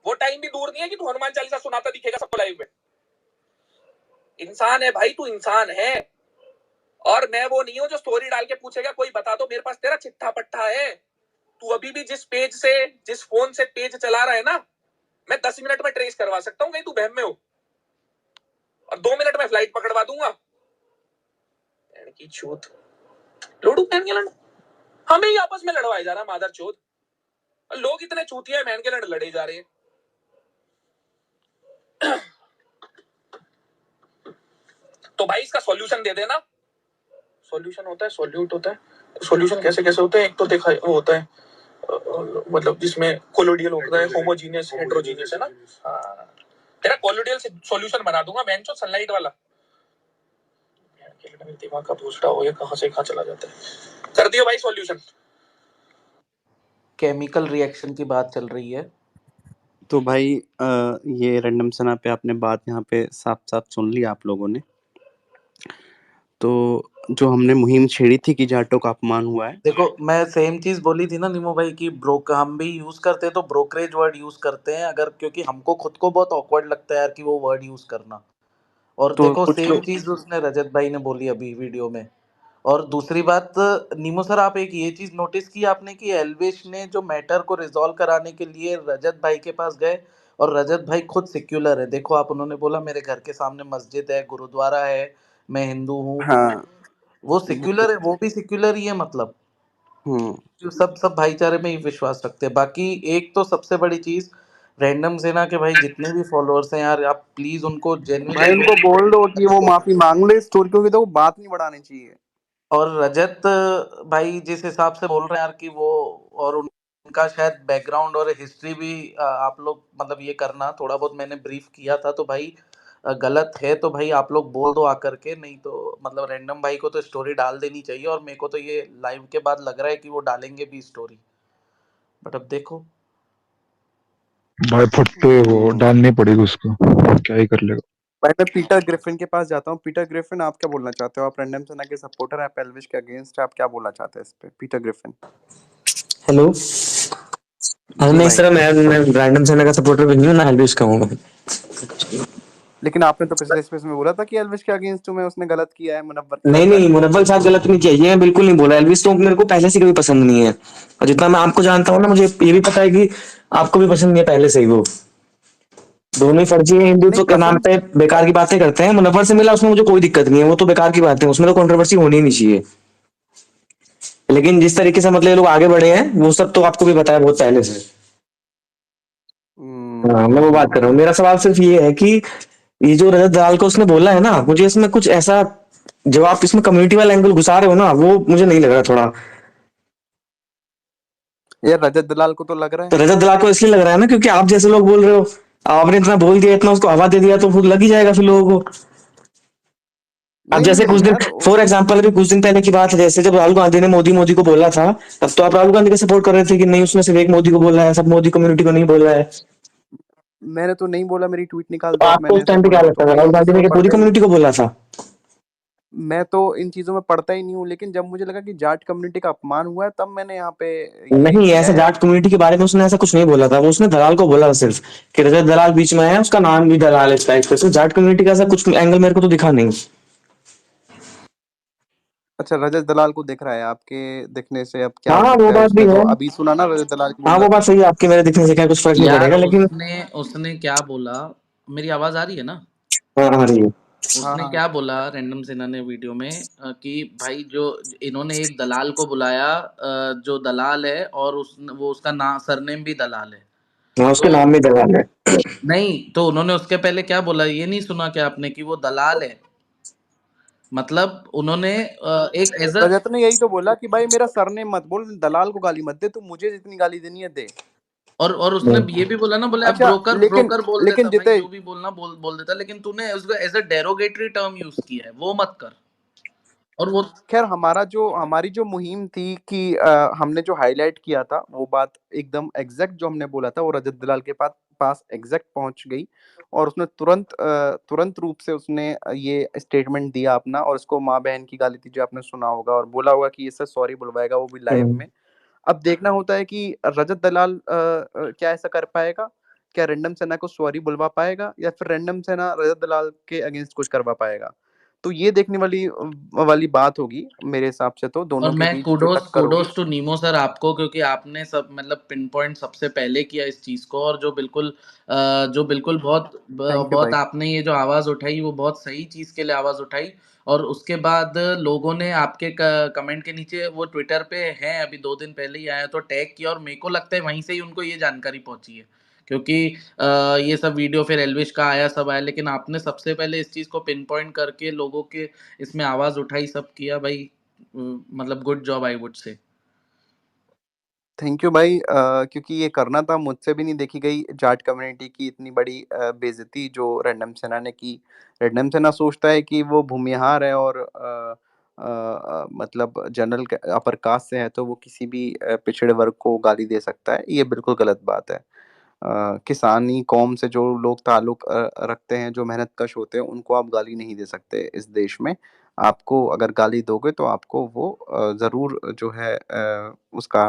वो टाइम भी दूर नहीं है कि तू हनुमान चालीसा सुनाता दिखेगा सबको लाइव में। इंसान है भाई तू, इंसान है। और मैं वो नहीं हूं जो स्टोरी डाल के पूछेगा कोई बता दो, मेरे पास तेरा चिट्ठा पट्टा है। तू अभी भी जिस पेज से, जिस फोन से पेज चला रहा है ना, मैं 10 मिनट में ट्रेस करवा सकता हूँ कहीं तू बहम में हो, और 2 मिनट में फ्लाइट पकड़वा दूंगा। की चूत लोडू बहन के लड़, हमें ही आपस में लड़वाए जा रहा मादर चोद। लोग इतने चूतिया बहन के लड़ लड़े जा रहे हैं। तो भाई इसका सॉल्यूशन दे देना। सॉल्यूशन होता है, सॉल्यूट होता है, सॉल्यूशन कैसे कैसे होते हैं? एक तो देखा होता है मतलब जिसमें कोलोडियल होता है, होमोजीनियस हेटेरोजीनियस है ना। हाँ, तेरा कोलोडियल सॉल्यूशन बना दूंगा मैं, सनलाइट वाला। दिमाग का भूसड़ा हो, ये कहां से कहां चला जाता है। कर दियो भाई सॉल्यूशन। केमिकल रिएक्शन की बात चल रही है तो भाई ये रैंडम सना पे आपने बात यहाँ पे साफ साफ सुन ली आप लोगों ने। तो जो हमने मुहिम छेड़ी थी कि जाटों का अपमान हुआ है, देखो मैं सेम चीज बोली थी ना नीमू भाई की हम भी यूज करते तो ब्रोकरेज वर्ड यूज करते हैं, अगर क्योंकि हमको खुद को बहुत ऑकवर्ड लगता है यार कि वो वर्ड यूज करना। और तो देखो कुछ सेम लोग चीज उसने रजत भाई ने बोली अभी वीडियो में। और दूसरी बात नीमो सर, आप एक ये चीज नोटिस की आपने कि एल्वेश ने जो मैटर को रिजॉल्व कराने के लिए रजत भाई के पास गए, और रजत भाई खुद सेक्युलर है। देखो आप, उन्होंने बोला मेरे घर के सामने मस्जिद है, गुरुद्वारा है, मैं हिंदू हूँ। हाँ वो सेक्युलर है, वो भी सेक्युलर ही है मतलब। जो सब भाईचारे में ही विश्वास रखते हैं। बाकी एक तो सबसे बड़ी चीज, रैंडम सेना के भाई जितने भी फॉलोअर्स हैं यार, आप प्लीज उनको भाई जेन्युइनली उनको बोल दो कि वो माफी मांग ले स्टोरी को, तो वो बात नहीं बढ़ानी चाहिए। और रजत भाई जिस हिसाब से बोल रहे हैं यार कि वो, और उनका शायद बैकग्राउंड और हिस्ट्री भी आप लोग मतलब ये करना थोड़ा बहुत मैंने ब्रीफ किया था, तो भाई गलत है तो भाई आप लोग बोल दो आकर के, नहीं तो मतलब रैंडम भाई को तो स्टोरी डाल देनी चाहिए। और मेरे को तो ये लाइव के बाद लग रहा है कि वो डालेंगे भी स्टोरी, बट अब देखो। भाई फट्टू है वो, डालनी पड़ेगी उसको, क्या ही कर लेगा। भाई मैं पीटर ग्रिफिन के पास जाता हूँ। पीटर ग्रिफिन, आप क्या बोलना चाहते हो? आप रैंडम सेना के सपोर्टर, आप एल्विश के अगेंस्ट, आप क्या बोलना चाहते हैं इस पे? Peter Griffin. हेलो। जी नहीं भाई। सर, मैं रैंडम सेना का सपोर्टर भी नहीं हूँ ना एल्विश का हूँ। लेकिन आपने तो पिछले स्पेस में बोला था कि एल्विश के अगेंस्ट में उसने गलत किया है, मुनव्वर के साथ नहीं जाके। मुनव्वर साहब गलत नहीं किया, ये बिल्कुल नहीं बोला। एल्विश तो मेरे को पहले से कभी पसंद नहीं है, और जितना मैं आपको जानता हूँ ना, मुझे ये भी पता है कि आपको भी पसंद नहीं है पहले से ही। वो दोनों ही फर्जी है, हिंदुत्व नहीं के नाम पसंद। पे बेकार की बातें करते हैं। मुनव्वर से मिला, उसमें मुझे कोई दिक्कत नहीं है, वो तो बेकार की बात है, उसमें तो कंट्रोवर्सी होनी ही नहीं चाहिए। लेकिन जिस तरीके से मतलब ये लोग आगे बढ़े हैं, वो सब तो आपको भी पता है बहुत पहले से। हाँ, मैं वो बात कर रहा हूँ। मेरा सवाल सिर्फ ये है कि ये जो रजत दलाल को उसने बोला है ना, मुझे इसमें कुछ ऐसा, जब आप इसमें कम्युनिटी वाला एंगल घुसा रहे हो ना, वो मुझे नहीं लग रहा थोड़ा। यार रजत दलाल को तो लग रहा तो है। रजत दलाल को इसलिए लग रहा है ना क्योंकि आप जैसे लोग बोल रहे हो, आपने इतना बोल दिया, इतना उसको हवा दे दिया, तो फिर लग ही जाएगा फिर लोगों को। अब नहीं जैसे कुछ नहीं दिन, यार फॉर एग्जाम्पल, अभी कुछ दिन पहले की बात है, जैसे जब राहुल गांधी ने मोदी मोदी को बोला था, तब तो आप राहुल गांधी का सपोर्ट कर रहे थे कि नहीं, उसने सिर्फ एक मोदी को बोला है, सब मोदी कम्युनिटी को नहीं बोला है। मैंने तो नहीं बोला, मेरी ट्वीट निकाल तो दो आप, आपको मैंने उस ऐसा टाइम पे क्या बोला हो तो। लगता था, मैं राहुल इन गांधी चीजों ने में क्या पूरी पढ़ता ही नहीं कम्युनिटी हूँ। को बोला था? मैं तो इन चीजों में पढ़ता ही नहीं हूँ, लेकिन जब मुझे लगा कि जाट कम्युनिटी का अपमान हुआ है, तब मैंने यहाँ पे ये नहीं, किया ऐसा है। जाट कम्युनिटी के बारे में उसने ऐसा कुछ नहीं बोला था, वो उसने दलाल को बोला था सिर्फ कि रजत दलाल बीच में है, उसका नाम भी दलाल है इस टाइप से। उसमें जाट कम्युनिटी का ऐसा कुछ एंगल मेरे को तो दिखा नहीं। अच्छा, रजत दलाल को दिख रहा है आपके दिखने से? अब क्या हो हाँ, वो सकता है, बात भी उसने तो है। अभी सुना ना रजत दलाल की हाँ, बोल वो रहा बात था। सही है आपकी, मेरे दिखने से क्या कुछ फर्क नहीं यार पड़ेगा, लेकिन उसने उसने क्या बोला, मेरी आवाज आ रही है ना? हाँ, हाँ जी। हाँ उसने हाँ। क्या बोला रैंडम सेना ने वीडियो में, कि भाई जो इन्होंने एक दलाल को बुलाया, जो दलाल है, और वो उसका नाम सरनेम भी दलाल है। हाँ, उसके तो नाम में दलाल है। नहीं, तो उन्होंने उसके पहले क्या बोला, ये नहीं सुना क्या आपने कि वो दलाल है? मतलब उन्होंने एक एज अ, रजत ने यही तो बोला कि भाई मेरा सरनेम मत बोल, दलाल को गाली मत दे, तू मुझे जितनी गाली देनी है दे। और उसने ये भी बोला ना, बोले आप अच्छा ब्रोकर लेकिन ब्रोकर बोल लेकिन देता भाई, जितेश, जो भी बोलना बोल बोल देता, लेकिन तूने उसको as a derogatory term use किया है, वो मत कर। और वो खैर हमारी जो मुहिम थी कि हमने जो हाईलाइट किया था वो बात एकदम एग्जैक्ट जो हमने बोला था वो रजत दलाल के पास पास एग्जैक्ट पहुंच गई, और उसने तुरंत रूप से उसने ये स्टेटमेंट दिया अपना, और उसको माँ बहन की गाली थी जो आपने सुना होगा, और बोला होगा कि इससे सॉरी बुलवाएगा, वो भी लाइव हम्म। में। अब देखना होता है कि रजत दलाल क्या ऐसा कर पाएगा, क्या रैंडम सेना को सॉरी बुलवा पाएगा, या फिर रैंडम सेना रजत दलाल के अगेंस्ट कुछ करवा पाएगा। तो ये देखने वाली वाली बात होगी मेरे हिसाब से, तो और दोनों के मैं बीच जो कुडोस टक्कर होगी। कुडोस टू नीमो सर आपको, क्योंकि आपने सब मतलब पिन पॉइंट सबसे पहले किया इस चीज को, और जो बिल्कुल थैंक यू बहुत भाई। आपने ये जो आवाज उठाई, वो बहुत सही चीज के लिए आवाज उठाई। और उसके बाद लोगों ने आपके कमेंट के नीचे, वो ट्विटर पे हैं, अभी 2 दिन पहले ही आया, तो टैग किया, और मेरे को लगता है वहीं से ही उनको ये जानकारी पहुंची है, क्योंकि ये सब वीडियो फिर एल्विश का आया, सब आया, लेकिन आपने सबसे पहले इस चीज को पिन पॉइंट करके लोगों के इसमें आवाज उठाई, सब किया भाई। मतलब good job I would say. Thank you भाई, क्योंकि ये करना था, मुझसे भी नहीं देखी गई जाट कम्युनिटी की इतनी बड़ी बेइज्जती जो रैंडम सेना ने की। रैंडम सेना सोचता है कि वो भूमिहार है, और मतलब जनरल अपर कास्ट से है, तो वो किसी भी पिछड़े वर्ग को गाली दे सकता है। ये बिल्कुल गलत बात है। किसानी कौम से जो लोग ताल्लुक रखते हैं, जो मेहनतकश होते हैं, उनको आप गाली नहीं दे सकते इस देश में। आपको अगर गाली दोगे तो आपको वो ज़रूर जो है उसका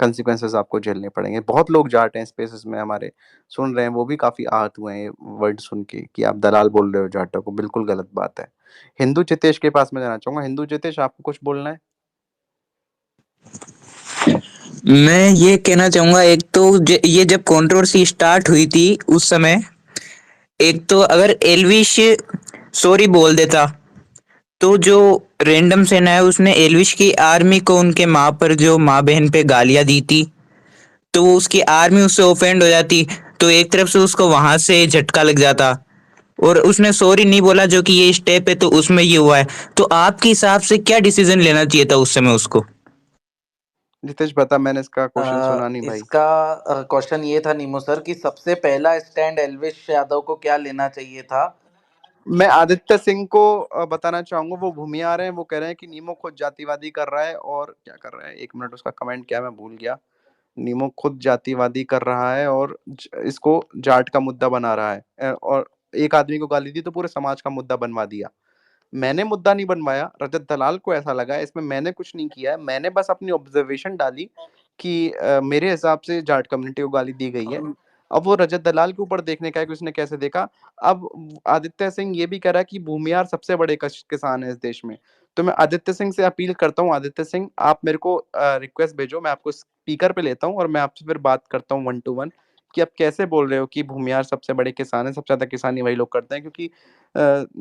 कंसिक्वेंसेस आपको झेलने पड़ेंगे। बहुत लोग जाट हैं स्पेसेस में हमारे, सुन रहे हैं, वो भी काफ़ी आहत हुए हैं ये वर्ड सुन के कि आप दलाल बोल रहे हो जाटों को। बिल्कुल गलत बात है। हिंदू चितेश के पास मैं जाना चाहूँगा। हिंदू चितेश, आपको कुछ बोलना है? मैं ये कहना चाहूंगा, एक तो ये जब कंट्रोवर्सी स्टार्ट हुई थी उस समय, एक तो अगर एलविश सॉरी बोल देता, तो जो रैंडम सेना है उसने एलविश की आर्मी को उनके माँ पर, जो माँ बहन पे गालियां दी थी, तो वो उसकी आर्मी उससे ऑफेंड हो जाती, तो एक तरफ से उसको वहां से झटका लग जाता, और उसने सॉरी नहीं बोला जो कि ये स्टेप है, तो उसमें ये हुआ है। तो आपके हिसाब से क्या डिसीजन लेना चाहिए था उस समय उसको? जितेश बता, मैंने इसका क्वेश्चन सुना नहीं भाई। इसका क्वेश्चन ये था नीमो सर, कि सबसे पहला स्टैंड एल्विश यादव को क्या लेना चाहिए था? मैं आदित्य सिंह को बताना चाहूंगा, वो भूमिहार हैं। वो कह रहे हैं कि नीमो खुद जातिवादी कर रहा है, और क्या कर रहा है, एक मिनट, उसका कमेंट क्या, मैं भूल गया। नीमो खुद जातिवादी कर रहा है और इसको जाट का मुद्दा बना रहा है, और एक आदमी को गाली दी तो पूरे समाज का मुद्दा बनवा दिया। मैंने मुद्दा नहीं बनवाया, रजत दलाल को ऐसा लगा, इसमें मैंने कुछ नहीं किया है। मैंने बस अपनी ऑब्जर्वेशन डाली कि मेरे हिसाब से जाट कम्युनिटी को गाली दी गई है। अब वो रजत दलाल के ऊपर देखने का है कि उसने कैसे देखा। अब आदित्य सिंह ये भी कह रहा है कि भूमिहार सबसे बड़े किसान है इस देश में। तो मैं आदित्य सिंह से अपील करता हूँ, आदित्य सिंह आप मेरे को रिक्वेस्ट भेजो, मैं आपको स्पीकर पे लेता हूँ और मैं आपसे फिर बात करता हूँ 1 to 1 कि आप कैसे बोल रहे हो कि भूमिहार सबसे बड़े किसान है। सबसे ज्यादा किसानी वही लोग करते हैं, क्योंकि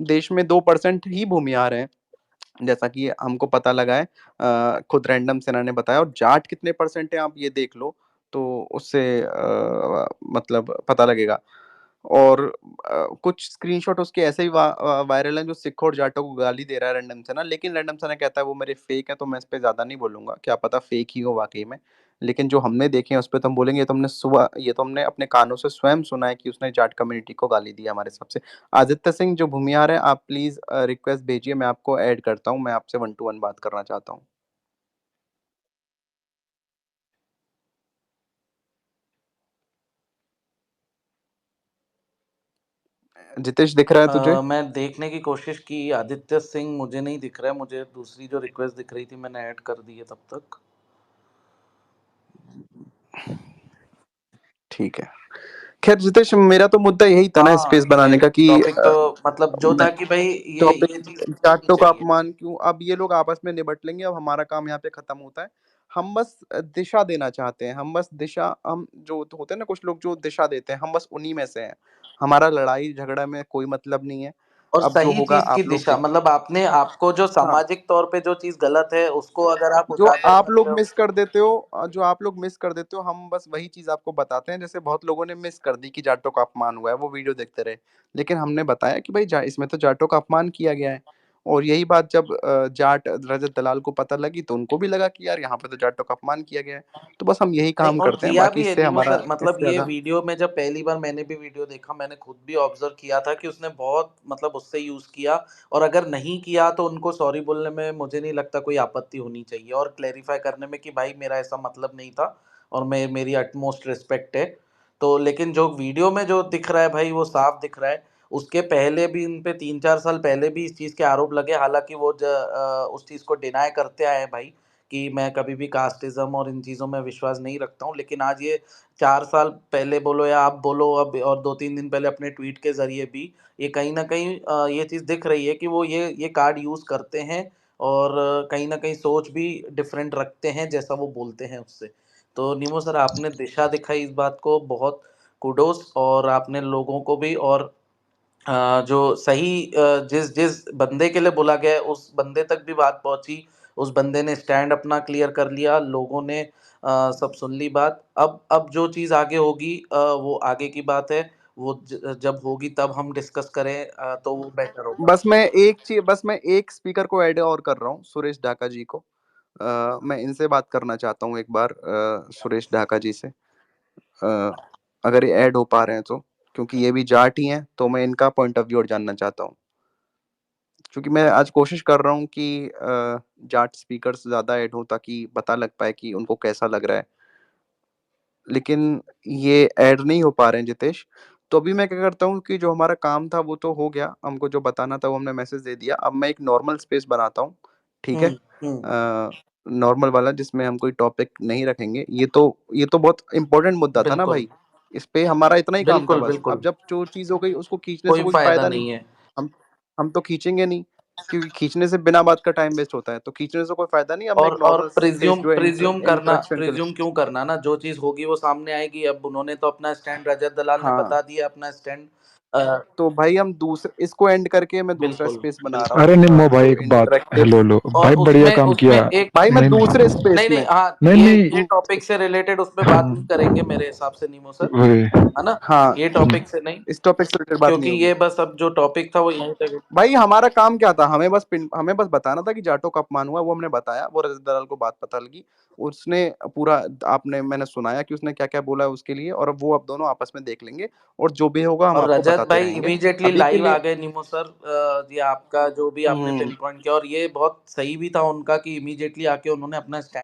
देश में 2% ही भूमिहार हैं, जैसा कि हमको पता लगा है। खुद रैंडम सेना ने बताया। और जाट कितने परसेंट है आप ये देख लो, तो उससे मतलब पता लगेगा। और कुछ स्क्रीनशॉट उसके ऐसे ही वायरल हैं जो सिख और जाटों को गाली दे रहा है रैंडम सना, लेकिन रैंडम सना कहता है वो मेरे फेक है, तो मैं इस पे ज़्यादा नहीं बोलूँगा, क्या पता फेक ही हो वाक़ई में। लेकिन जो हमने देखे हैं उस पे तो हम बोलेंगे ये तो हमने अपने कानों से स्वयं सुना है कि उसने जाट कम्युनिटी को गाली दी है हमारे हिसाब से। आदित्य सिंह जो भूमिहार हैं, आप प्लीज़ रिक्वेस्ट भेजिए, मैं आपको ऐड करता हूँ, मैं आपसे 1 टू 1 बात करना चाहता हूँ। जितेश दिख रहा है तुझे? मैं देखने की कोशिश की, आदित्य सिंह मुझे नहीं दिख रहा है, मुझे दूसरी जो रिक्वेस्ट दिख रही थी मैंने ऐड कर दी है तब तक। ठीक है। खैर जितेश, मेरा तो मुद्दा यही था ना हाँ, स्पेस बनाने ये का कि टॉपिक तो मतलब जो था कि भाई टॉपिक ये चीज़ होनी जाटों का चाहिए। अपमान क्यों, अब ये लोग आपस में निबट लेंगे, अब हमारा काम यहाँ पे खत्म होता है। हम बस दिशा देना चाहते हैं, हम बस दिशा, हम जो होते हैं ना कुछ लोग जो दिशा देते हैं, हम बस उन्हीं में से हैं। हमारा लड़ाई झगड़ा में कोई मतलब नहीं है। और अब जो सही होगा चीज़ की आप लोग दिशा, देखिए। मतलब आपको जो हाँ, सामाजिक तौर पे जो चीज़ गलत है उसको अगर आप जो उजागर आप करते लोग हो। मिस कर देते हो जो आप लोग मिस कर देते हो, हम बस वही चीज़ आपको बताते हैं। जैसे बहुत लोगों ने मिस कर दी कि जाटों का अपमान हुआ है, वो वीडियो देखते रहे। लेकिन हमने बताया कि भाई इसमें तो जाटों का अपमान किया गया है। और यही बात जब जाट रजत दलाल को पता लगी तो उनको भी लगा कि यार यहाँ पे तो जाटों का अपमान किया गया है। तो बस हम यही नहीं, काम और करते हैं, किया बाकी भी है इससे नीमो हमारा सर, मतलब इससे ये ज़्यादा। वीडियो में जब पहली बार मैंने भी वीडियो देखा, मैंने खुद भी ऑब्जर्व किया था कि उसने बहुत मतलब उससे यूज किया। और अगर नहीं किया तो उनको सॉरी बोलने में मुझे नहीं लगता कोई आपत्ति होनी चाहिए, और क्लेरिफाई करने में कि भाई मेरा ऐसा मतलब नहीं था और मैं मेरी अटमोस्ट रिस्पेक्ट है। तो लेकिन जो वीडियो में जो दिख रहा है भाई वो साफ दिख रहा है। उसके पहले भी इन पे 3-4 साल पहले भी इस चीज़ के आरोप लगे, हालांकि वो उस चीज़ को डिनाई करते आए हैं भाई कि मैं कभी भी कास्टिज़्म और इन चीज़ों में विश्वास नहीं रखता हूँ। लेकिन आज ये 4 साल पहले बोलो या आप बोलो अब, और 2-3 दिन पहले अपने ट्वीट के ज़रिए भी ये कहीं न कहीं ये चीज़ दिख रही है कि वो ये कार्ड यूज़ करते हैं, और कहीं न कहीं सोच भी डिफरेंट रखते हैं जैसा वो बोलते हैं उससे। तो नीमो सर, आपने दिशा दिखाई इस बात को, बहुत कुडोस, और आपने लोगों को भी, और जो सही जिस जिस बंदे के लिए बोला गया है उस बंदे तक भी बात पहुंची। उस बंदे ने स्टैंड अपना क्लियर कर लिया, लोगों ने सब सुन ली बात। अब जो चीज़ आगे होगी वो आगे की बात है। वो जब होगी तब हम डिस्कस करें तो वो बेटर होगा। बस मैं एक स्पीकर को ऐड और कर रहा हूँ, सुरेश ढाका जी को। मैं इनसे बात करना चाहता हूँ एक बार, सुरेश ढाका जी से। अ, अगर ये ऐड हो पा रहे हैं तो, क्योंकि ये भी जाट ही हैं, तो मैं इनका पॉइंट ऑफ व्यू और जानना चाहता हूँ। क्योंकि मैं आज कोशिश कर रहा हूँ कि जाट स्पीकर्स ज़्यादा ऐड हों ताकि पता लग पाए कि उनको कैसा लग रहा है। लेकिन ये ऐड नहीं हो पा रहे हैं जितेश। तो अभी मैं क्या करता हूँ कि जो हमारा काम था वो तो हो गया, हमको जो बताना था वो हमने मैसेज दे दिया। अब मैं एक नॉर्मल स्पेस बनाता हूँ, ठीक है? हम्म। नॉर्मल वाला जिसमें हम कोई टॉपिक नहीं रखेंगे। ये तो बहुत इम्पोर्टेंट मुद्दा था ना बिल्कुल भाई, इस पे हमारा इतना ही काम था बिल्कुल बस। बिल्कुल। अब जब जो चीज़ हो गई उसको खींचने से कोई कोई फायदा फायदा नहीं। नहीं है। हम हम तो खींचेंगे नहीं, क्योंकि खींचने से बिना बात का टाइम वेस्ट होता है, तो खींचने से कोई फायदा नहीं। हमने एक और नॉर्मल स्पेस प्रिज्यूम जो है प्रिज्यूम करना, इंटरेक्शन के प्रिज्यूम लिए। क्यों करना ना, जो चीज होगी वो सामने आएगी। अब उन्होंने तो अपना स्टैंड, रजत दलाल ने हाँ, बता दिया अपना स्टैंड। तो भाई हम दूसरे इसको एंड करके मैं दूसरा बिल्कुल स्पेस बना रहा बिल्कुल। हूँ, अरे निम्मो भाई जो एक बात, इंटरेक्टिव। हेलो लो और भाई, बढ़िया उसमें काम उसमें किया। एक, भाई मैं नहीं नहीं दूसरे स्पेस नहीं में। हाँ, नहीं ये नहीं। टॉपिक से रिलेटेड उस पे बात नहीं हाँ करेंगे मेरे हिसाब से नीमो सर, वही। है ना? हाँ, ये टॉपिक से नहीं, इस टॉपिक से रिलेटेड बात क्योंकि नहीं होगी। ये बस अब जो टॉपिक था वो यहीं तक। भाई हमारा काम क्या था, हमें बस बताना था कि जाटों का अपमान हुआ, वो हमने बताया। वो रजत दलाल को बात पता लगी, उसने पूरा आपने मैंने सुनाया कि उसने क्या क्या बोला है उसके लिए, और वो अब दोनों आपस में देख लेंगे, और जो भी होगा हम और आपको रजत बताते भाई रहेंगे। इमीडिएटली अभी के लाइव आ लिए गए नीमो सर। ये आपका जो भी आपने पिन पॉइंट किया, और ये बहुत सही भी था उनका कि इमीडिएटली आके उन्होंने अपना स्टैंड